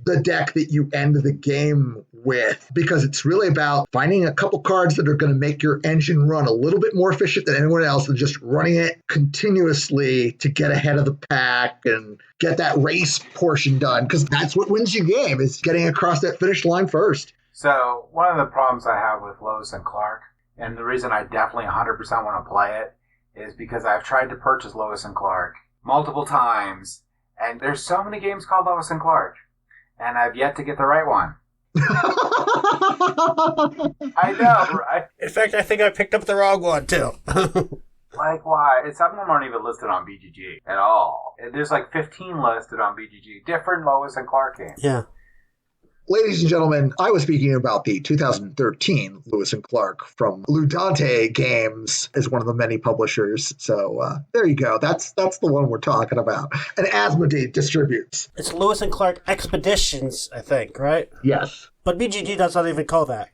the deck that you end the game with, because it's really about finding a couple cards that are going to make your engine run a little bit more efficient than anyone else and just running it continuously to get ahead of the pack and get that race portion done, because that's what wins your game, is getting across that finish line first. So one of the problems I have with Lewis and Clark, and the reason I definitely 100% want to play it, is because I've tried to purchase Lewis and Clark multiple times, and there's so many games called Lewis and Clark, and I've yet to get the right one. I know, right? In fact, I think I picked up the wrong one, too. Like, why? Some of them aren't even listed on BGG at all. There's like 15 listed on BGG. Different Lewis and Clark games. Yeah. Ladies and gentlemen, I was speaking about the 2013 Lewis and Clark from Ludante Games as one of the many publishers. So there you go. That's the one we're talking about. And Asmodee distributes. It's Lewis and Clark Expeditions, I think, right? Yes. But BGG does not even call that.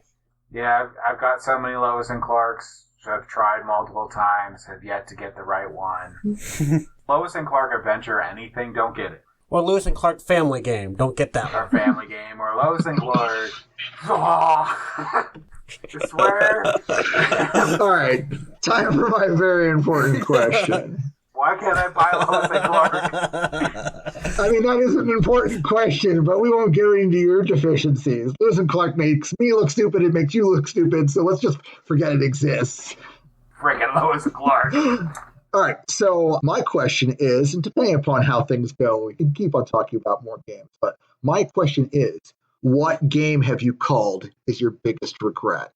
Yeah, I've got so many Lewis and Clarks. I've tried multiple times, have yet to get the right one. Lewis and Clark Adventure Anything, don't get it. Or Lewis and Clark Family Game, don't get that Or Family Game, or Lewis and Clark. Oh, I swear. All right, time for my very important question. Why can't I buy Lewis and Clark? I mean, that is an important question, but we won't go into your deficiencies. Lewis and Clark makes me look stupid, it makes you look stupid, so let's just forget it exists. Friggin' Lewis and Clark. All right, so my question is, and depending upon how things go, we can keep on talking about more games, but my question is, what game have you called is your biggest regret?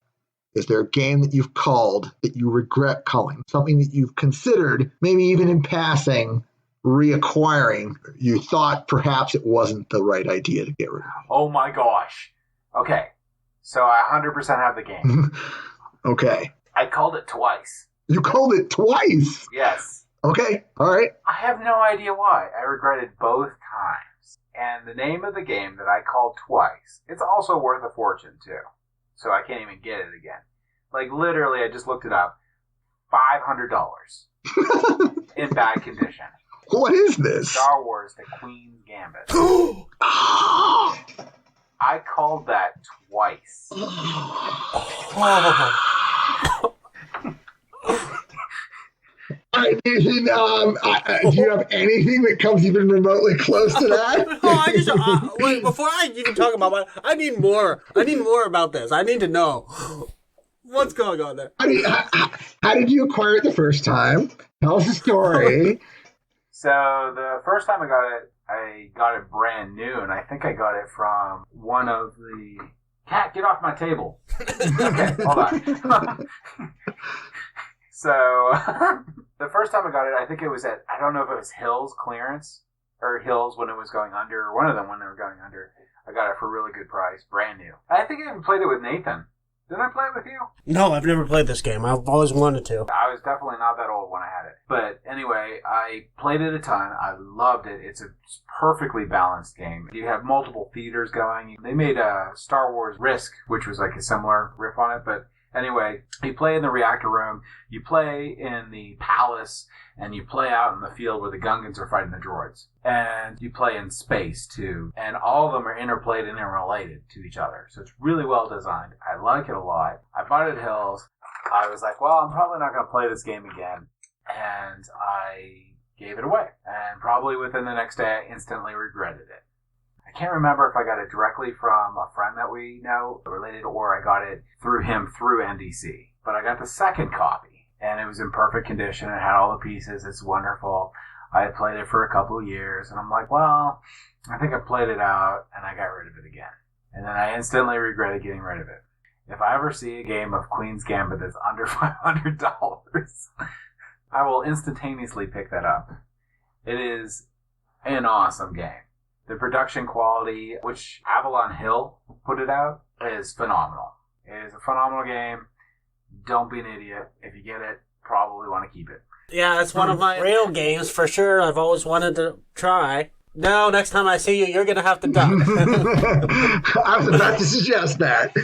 Is there a game that you've called that you regret culling? Something that you've considered, maybe even in passing, reacquiring? You thought perhaps it wasn't the right idea to get rid of. Oh my gosh. Okay, so I 100% have the game. Okay. I called it twice. You called it twice? Yes. Okay, all right. I have no idea why. I regretted both times. And the name of the game that I called twice, it's also worth a fortune too. So I can't even get it again. Like, literally, I just looked it up. $500 in bad condition. What is this? Star Wars: The Queen's Gambit. I called that twice. Do you have anything that comes even remotely close to that? Wait, before I even talk about it, I need more. I need more about this. I need to know what's going on there. How did you acquire it the first time? Tell us the story. So the first time I got it brand new, and I think I got it from one of the... Cat, get off my table. Okay, hold on. So, the first time I got it, I think it was at, I don't know if it was Hills clearance, or Hills when it was going under, or one of them when they were going under. I got it for a really good price, brand new. I think I even played it with Nathan. Didn't I play it with you? No, I've never played this game. I've always wanted to. I was definitely not that old when I had it. But anyway, I played it a ton. I loved it. It's a perfectly balanced game. You have multiple theaters going. They made a Star Wars Risk, which was like a similar riff on it, but anyway, you play in the reactor room, you play in the palace, and you play out in the field where the Gungans are fighting the droids. And you play in space, too. And all of them are interplayed and interrelated to each other. So it's really well designed. I like it a lot. I bought it at Hills. I was like, well, I'm probably not going to play this game again. And I gave it away. And probably within the next day, I instantly regretted it. I can't remember if I got it directly from a friend that we know related or I got it through him through NDC. But I got the second copy, and it was in perfect condition. It had all the pieces. It's wonderful. I had played it for a couple of years, and I'm like, well, I think I played it out, and I got rid of it again. And then I instantly regretted getting rid of it. If I ever see a game of Queen's Gambit that's under $500, I will instantaneously pick that up. It is an awesome game. The production quality, which Avalon Hill put it out, is phenomenal. It is a phenomenal game. Don't be an idiot. If you get it, probably want to keep it. Yeah, it's one of my real games for sure. I've always wanted to try. No, next time I see you, you're going to have to duck. I was about to suggest that.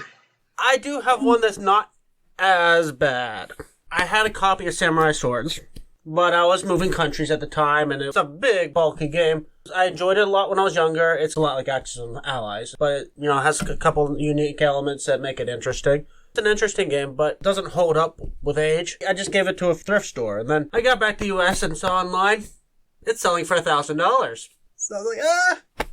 I do have one that's not as bad. I had a copy of Samurai Swords, but I was moving countries at the time, and it was a big, bulky game. I enjoyed it a lot when I was younger. It's a lot like Axis and Allies, but, it has a couple unique elements that make it interesting. It's an interesting game, but doesn't hold up with age. I just gave it to a thrift store, and then I got back to the US and saw online, it's selling for $1,000. So I was like,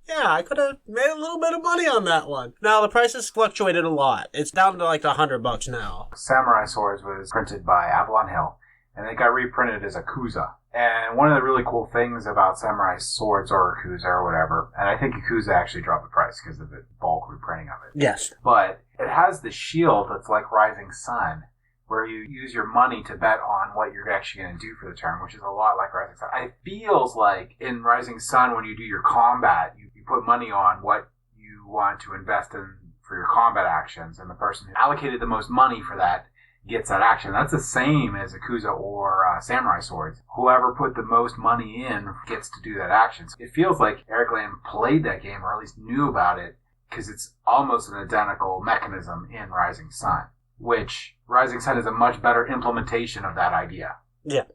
yeah, I could have made a little bit of money on that one. Now, the prices fluctuated a lot. It's down to like $100 now. Samurai Swords was printed by Avalon Hill, and it got reprinted as a Yakuza. And one of the really cool things about Samurai Swords or Yakuza or whatever, and I think Yakuza actually dropped the price because of the bulk reprinting of it. Yes. But it has the shield that's like Rising Sun, where you use your money to bet on what you're actually going to do for the turn, which is a lot like Rising Sun. It feels like in Rising Sun, when you do your combat, you put money on what you want to invest in for your combat actions, and the person who allocated the most money for that gets that action. That's the same as Yakuza or Samurai Swords. Whoever put the most money in gets to do that action. So it feels like Eric Lamb played that game, or at least knew about it, because it's almost an identical mechanism in Rising Sun, which Rising Sun is a much better implementation of that idea. Yeah.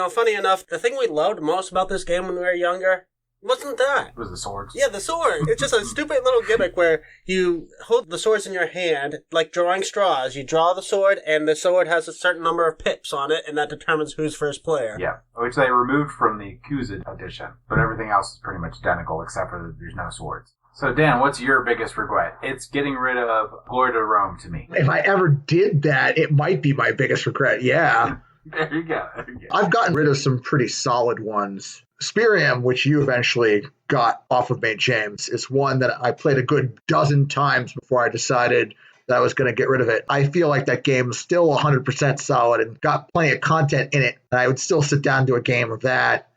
Funny enough, the thing we loved most about this game when we were younger wasn't that. It was the swords. Yeah, the sword. It's just a stupid little gimmick where you hold the swords in your hand, like drawing straws. You draw the sword, and the sword has a certain number of pips on it, and that determines who's first player. Yeah, which they removed from the Yakuza edition, but everything else is pretty much identical, except for that there's no swords. So, Dan, what's your biggest regret? It's getting rid of Glory to Rome to me. If I ever did that, it might be my biggest regret, yeah. There you go. I've gotten rid of some pretty solid ones. Spirium, which you eventually got off of me, James, is one that I played a good dozen times before I decided that I was going to get rid of it. I feel like that game is still 100% solid and got plenty of content in it, and I would still sit down to a game of that.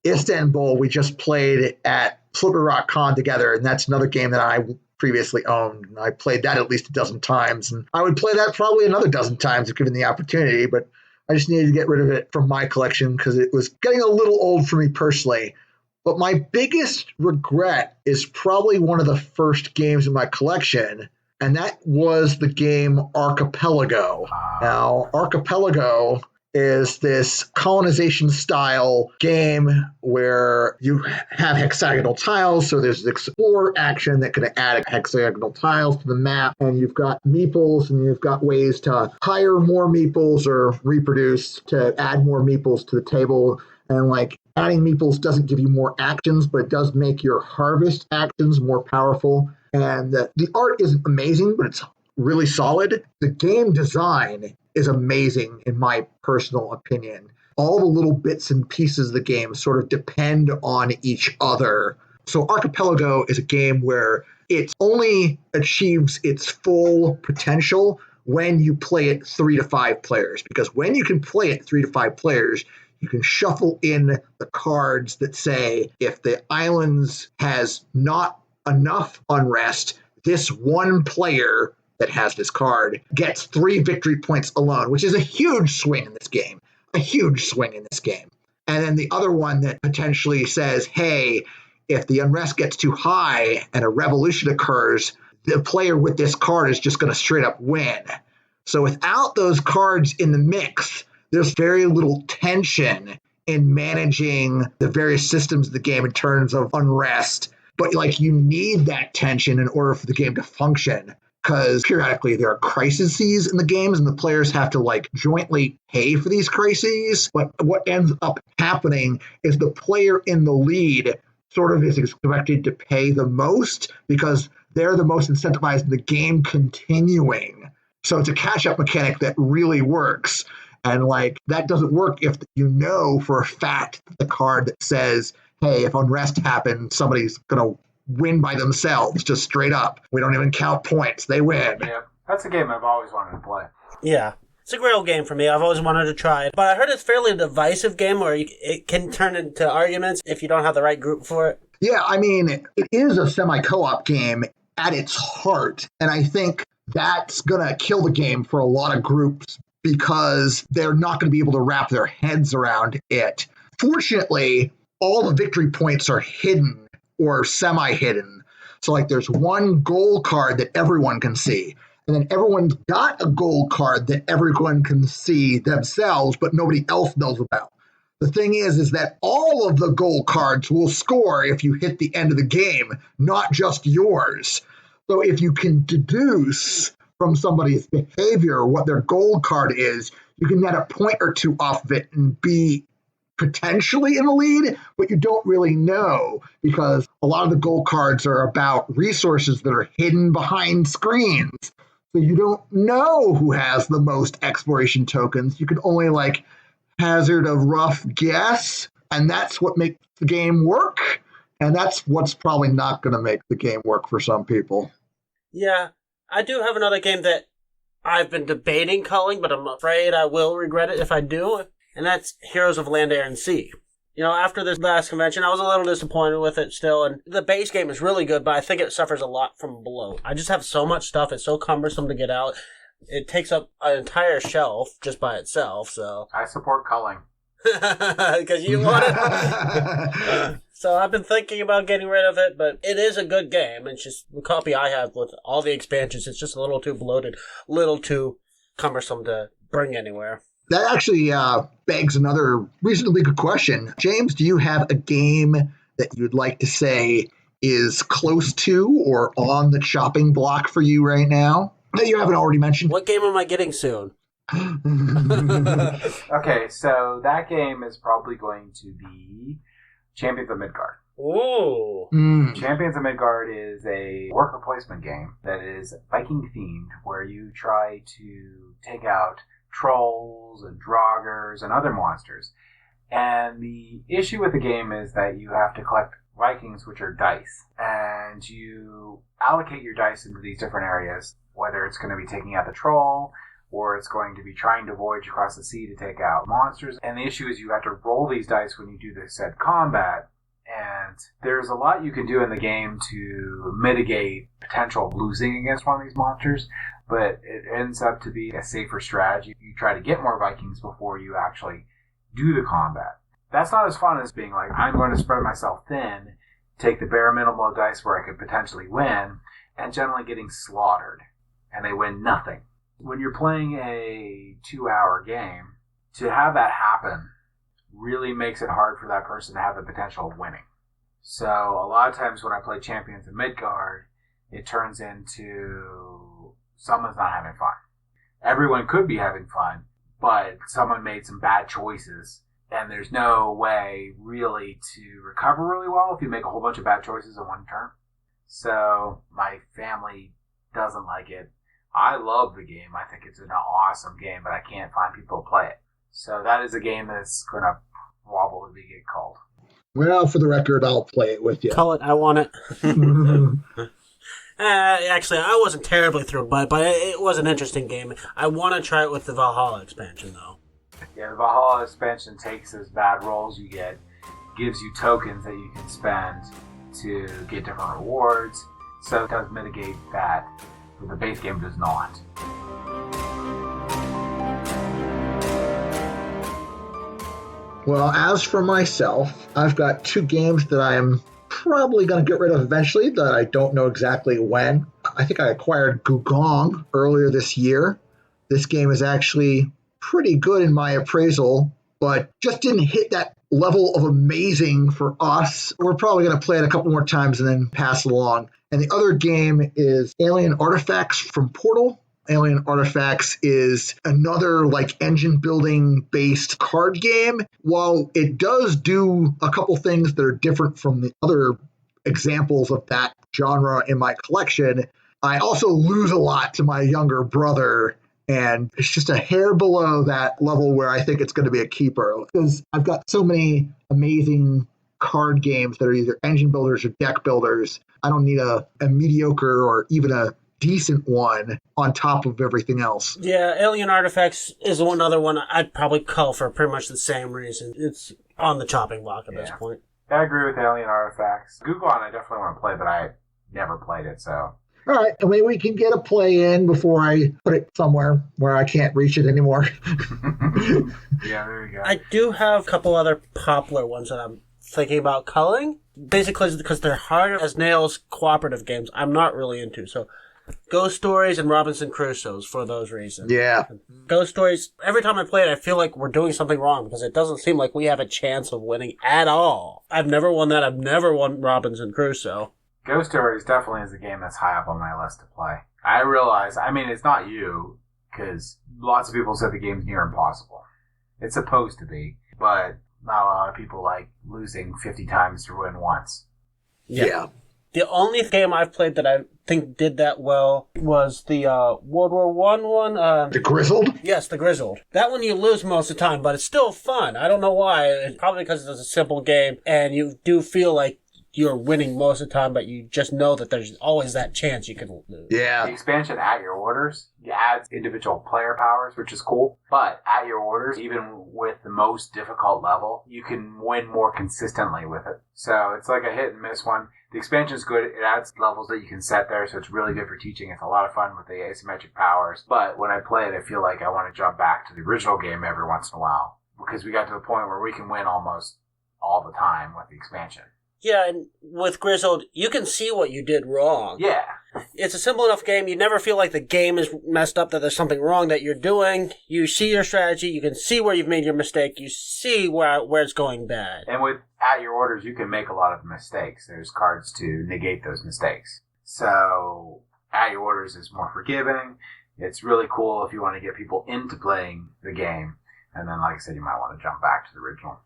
Istanbul, we just played at Slippery Rock Con together, and that's another game that I previously owned. And I played that at least a dozen times, and I would play that probably another dozen times if given the opportunity, but I just needed to get rid of it from my collection because it was getting a little old for me personally. But my biggest regret is probably one of the first games in my collection, and that was the game Archipelago. Now, Archipelago is this colonization-style game where you have hexagonal tiles, so there's the explore action that can add hexagonal tiles to the map, and you've got meeples, and you've got ways to hire more meeples or reproduce to add more meeples to the table, and like adding meeples doesn't give you more actions, but it does make your harvest actions more powerful, and the art isn't amazing, but it's really solid. The game design is amazing in my personal opinion. All the little bits and pieces of the game sort of depend on each other. So Archipelago is a game where it only achieves its full potential when you play it 3 to 5 players. Because when you can play it 3 to 5 players, you can shuffle in the cards that say, if the islands has not enough unrest, this one player that has this card gets 3 victory points alone, which is a huge swing in this game. A huge swing in this game. And then the other one that potentially says, hey, if the unrest gets too high and a revolution occurs, the player with this card is just going to straight up win. So without those cards in the mix, there's very little tension in managing the various systems of the game in terms of unrest. But like you need that tension in order for the game to function. Because periodically there are crises in the games and the players have to like jointly pay for these crises. But what ends up happening is the player in the lead sort of is expected to pay the most because they're the most incentivized in the game continuing. So it's a catch-up mechanic that really works. And like that doesn't work if you know for a fact the card that says, hey, if unrest happens, somebody's going to win by themselves, just straight up. We don't even count points. They win. Yeah, that's a game I've always wanted to play. Yeah. It's a great old game for me. I've always wanted to try it. But I heard it's fairly divisive game where it can turn into arguments if you don't have the right group for it. Yeah, I mean, it is a semi-co-op game at its heart. And I think that's going to kill the game for a lot of groups because they're not going to be able to wrap their heads around it. Fortunately, all the victory points are hidden or semi-hidden. So like there's one goal card that everyone can see. and then everyone's got a gold card that everyone can see themselves, but nobody else knows about. The thing is that all of the gold cards will score if you hit the end of the game, not just yours. So if you can deduce from somebody's behavior what their gold card is, you can get a point or two off of it and be potentially in the lead, but you don't really know because a lot of the gold cards are about resources that are hidden behind screens. So you don't know who has the most exploration tokens. You can only hazard a rough guess, and that's what makes the game work. And that's what's probably not going to make the game work for some people. Yeah, I do have another game that I've been debating culling, but I'm afraid I will regret it if I do, and that's Heroes of Land, Air, and Sea. After this last convention, I was a little disappointed with it still, and the base game is really good, but I think it suffers a lot from bloat. I just have so much stuff, it's so cumbersome to get out. It takes up an entire shelf just by itself, so... I support culling. Because you want it. So I've been thinking about getting rid of it, but it is a good game. It's just the copy I have with all the expansions, it's just a little too bloated, a little too cumbersome to bring anywhere. That actually begs another reasonably good question. James, do you have a game that you'd like to say is close to or on the chopping block for you right now that you haven't already mentioned? What game am I getting soon? Okay, so that game is probably going to be Champions of Midgard. Ooh. Champions of Midgard is a worker placement game that is Viking themed, where you try to take out trolls and draugrs and other monsters. And the issue with the game is that you have to collect Vikings, which are dice, and you allocate your dice into these different areas, whether it's going to be taking out the troll or it's going to be trying to voyage across the sea to take out monsters. And the issue is you have to roll these dice when you do the said combat. And there's a lot you can do in the game to mitigate potential of losing against one of these monsters, but it ends up to be a safer strategy. You try to get more Vikings before you actually do the combat. That's not as fun as being like, I'm going to spread myself thin, take the bare minimum of dice where I could potentially win, and generally getting slaughtered, and they win nothing. When you're playing a 2-hour game, to have that happen really makes it hard for that person to have the potential of winning. So a lot of times when I play Champions of Midgard, it turns into someone's not having fun. Everyone could be having fun, but someone made some bad choices, and there's no way really to recover really well if you make a whole bunch of bad choices in one turn. So my family doesn't like it. I love the game. I think it's an awesome game, but I can't find people to play it. So that is a game that's going to probably get called. Well, for the record, I'll play it with you. Call it. I want it. Actually, I wasn't terribly thrilled by it, but it was an interesting game. I want to try it with the Valhalla expansion, though. Yeah, the Valhalla expansion takes those bad rolls you get, gives you tokens that you can spend to get different rewards, so it does mitigate that, but the base game does not. Well, as for myself, I've got 2 games that I'm probably going to get rid of eventually that I don't know exactly when. I think I acquired Gugong earlier this year. This game is actually pretty good in my appraisal, but just didn't hit that level of amazing for us. We're probably going to play it a couple more times and then pass it along. And the other game is Alien Artifacts from Portal. Alien Artifacts is another engine building based card game. While it does do a couple things that are different from the other examples of that genre in my collection, I also lose a lot to my younger brother, and it's just a hair below that level where I think it's going to be a keeper, because I've got so many amazing card games that are either engine builders or deck builders. I don't need a mediocre or even a decent one on top of everything else. Yeah, Alien Artifacts is another one I'd probably call for pretty much the same reason. It's on the chopping block at this point. I agree with Alien Artifacts. Gugong I definitely want to play, but I never played it, so... All right, and maybe we can get a play in before I put it somewhere where I can't reach it anymore. Yeah, there you go. I do have a couple other popular ones that I'm thinking about culling. Basically, because they're hard as nails cooperative games I'm not really into, so... Ghost Stories and Robinson Crusoe's for those reasons. Yeah. Ghost Stories, every time I play it, I feel like we're doing something wrong because it doesn't seem like we have a chance of winning at all. I've never won that. I've never won Robinson Crusoe. Ghost Stories definitely is a game that's high up on my list to play. I realize, I mean, it's not you, because lots of people said the game's near impossible. It's supposed to be, but not a lot of people like losing 50 times to win once. Yeah. The only game I've played that I think did that well was the World War I one. The Grizzled? Yes, the Grizzled. That one you lose most of the time, but it's still fun. I don't know why. It's probably because it's a simple game, and you do feel like you're winning most of the time, but you just know that there's always that chance you can lose. Yeah. The expansion At Your Orders, you add individual player powers, which is cool. But At Your Orders, even with the most difficult level, you can win more consistently with it. So it's like a hit and miss one. The expansion is good. It adds levels that you can set there, so it's really good for teaching. It's a lot of fun with the asymmetric powers. But when I play it, I feel like I want to jump back to the original game every once in a while, because we got to the point where we can win almost all the time with the expansion. Yeah, and with Grizzled, you can see what you did wrong. Yeah. It's a simple enough game. You never feel like the game is messed up, that there's something wrong that you're doing. You see your strategy. You can see where you've made your mistake. You see where it's going bad. And with At Your Orders, you can make a lot of mistakes. There's cards to negate those mistakes. So At Your Orders is more forgiving. It's really cool if you want to get people into playing the game. And then, like I said, you might want to jump back to the original.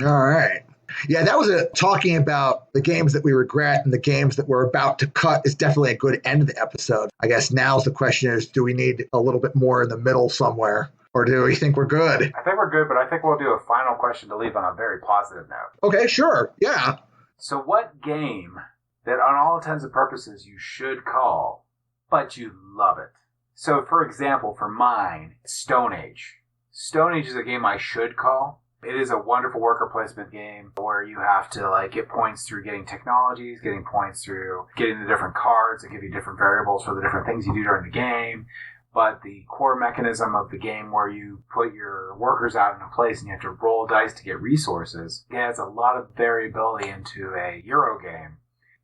All right. Yeah, that was talking about the games that we regret and the games that we're about to cut is definitely a good end of the episode. I guess now's the question is, do we need a little bit more in the middle somewhere? Or do we think we're good? I think we're good, but I think we'll do a final question to leave on a very positive note. Okay, sure. Yeah. So what game that on all intents and purposes you should call, but you love it? So, for example, for mine, Stone Age. Stone Age is a game I should call. It is a wonderful worker placement game where you have to get points through getting technologies, getting points through getting the different cards that give you different variables for the different things you do during the game. But the core mechanism of the game where you put your workers out in a place and you have to roll dice to get resources, it adds a lot of variability into a Euro game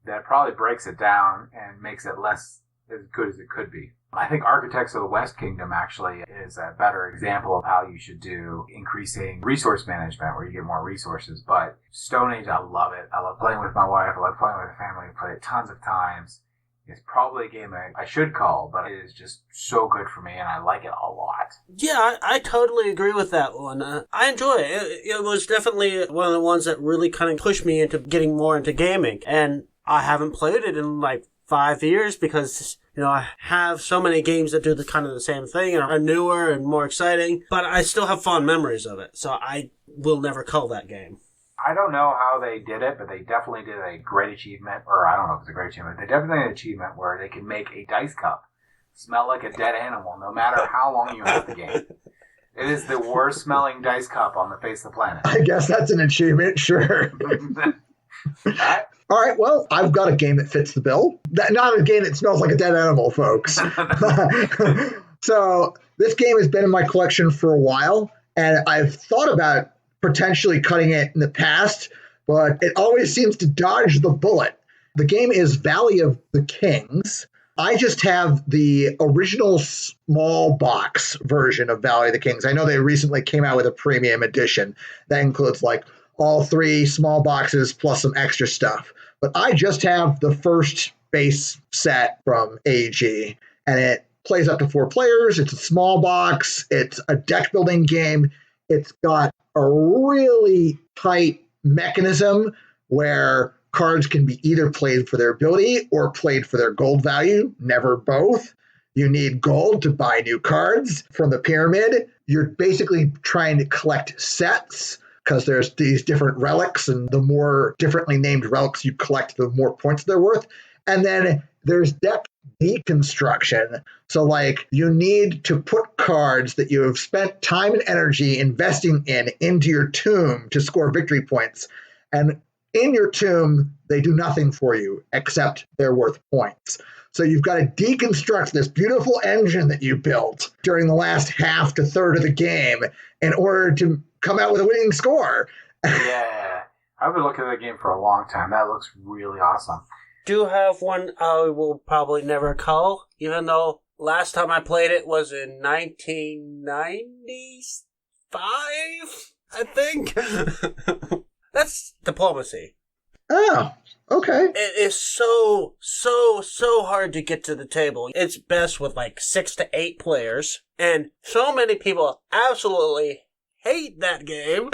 that probably breaks it down and makes it less as good as it could be. I think Architects of the West Kingdom actually is a better example of how you should do increasing resource management where you get more resources. But Stone Age, I love it. I love playing with my wife. I love playing with the family. I play it tons of times. It's probably a game I should call, but it is just so good for me and I like it a lot. Yeah, I totally agree with that one. I enjoy it. It was definitely one of the ones that really kind of pushed me into getting more into gaming. And I haven't played it in 5 years because, I have so many games that do the same thing and are newer and more exciting, but I still have fond memories of it, so I will never cull that game. I don't know how they did it, but they definitely did a great achievement, or I don't know if it's a great achievement, they definitely did an achievement where they can make a dice cup smell like a dead animal no matter how long you have the game. It is the worst smelling dice cup on the face of the planet. I guess that's an achievement, sure. Right? All right, well, I've got a game that fits the bill. Not a game that smells like a dead animal, folks. So this game has been in my collection for a while, and I've thought about potentially cutting it in the past, but it always seems to dodge the bullet. The game is Valley of the Kings. I just have the original small box version of Valley of the Kings. I know they recently came out with a premium edition that includes all 3 small boxes plus some extra stuff. But I just have the first base set from AEG, and it plays up to 4 players. It's a small box. It's a deck building game. It's got a really tight mechanism where cards can be either played for their ability or played for their gold value, never both. You need gold to buy new cards from the pyramid. You're basically trying to collect sets because there's these different relics, and the more differently named relics you collect, the more points they're worth. And then there's deck deconstruction. So you need to put cards that you have spent time and energy investing into your tomb to score victory points. And in your tomb, they do nothing for you except they're worth points. So you've got to deconstruct this beautiful engine that you built during the last half to third of the game in order to come out with a winning score. Yeah. I've been looking at the game for a long time. That looks really awesome. do have one I will probably never cull, even though last time I played it was in 1995, I think. That's Diplomacy. Oh, okay. It is so hard to get to the table. It's best with like 6 to 8 players, and so many people absolutely hate that game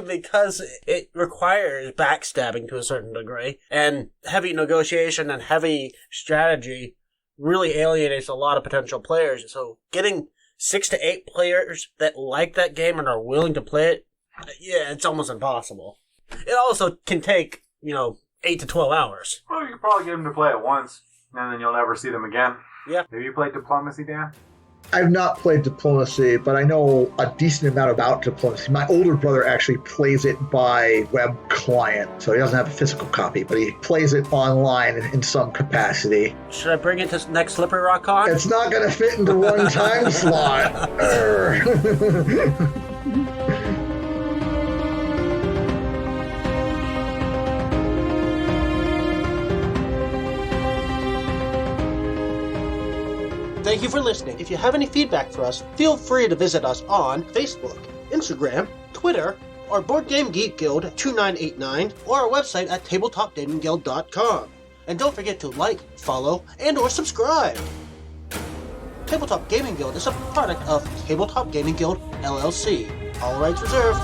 because it requires backstabbing to a certain degree, and heavy negotiation and heavy strategy really alienates a lot of potential players. So getting 6 to 8 players that like that game and are willing to play it, yeah, it's almost impossible. It also can take, 8 to 12 hours. Well, you can probably get them to play it once, and then you'll never see them again. Yeah. Have you played Diplomacy, Dan? I've not played Diplomacy, but I know a decent amount about Diplomacy. My older brother actually plays it by web client, so he doesn't have a physical copy, but he plays it online in some capacity. Should I bring it to next Slippery Rock Con? It's not going to fit into one time slot. Thank you for listening. If you have any feedback for us, feel free to visit us on Facebook, Instagram, Twitter, or Board Game Geek Guild 2989, or our website at tabletopgamingguild.com. And don't forget to like, follow, and or subscribe. Tabletop Gaming Guild is a product of Tabletop Gaming Guild, LLC. All rights reserved.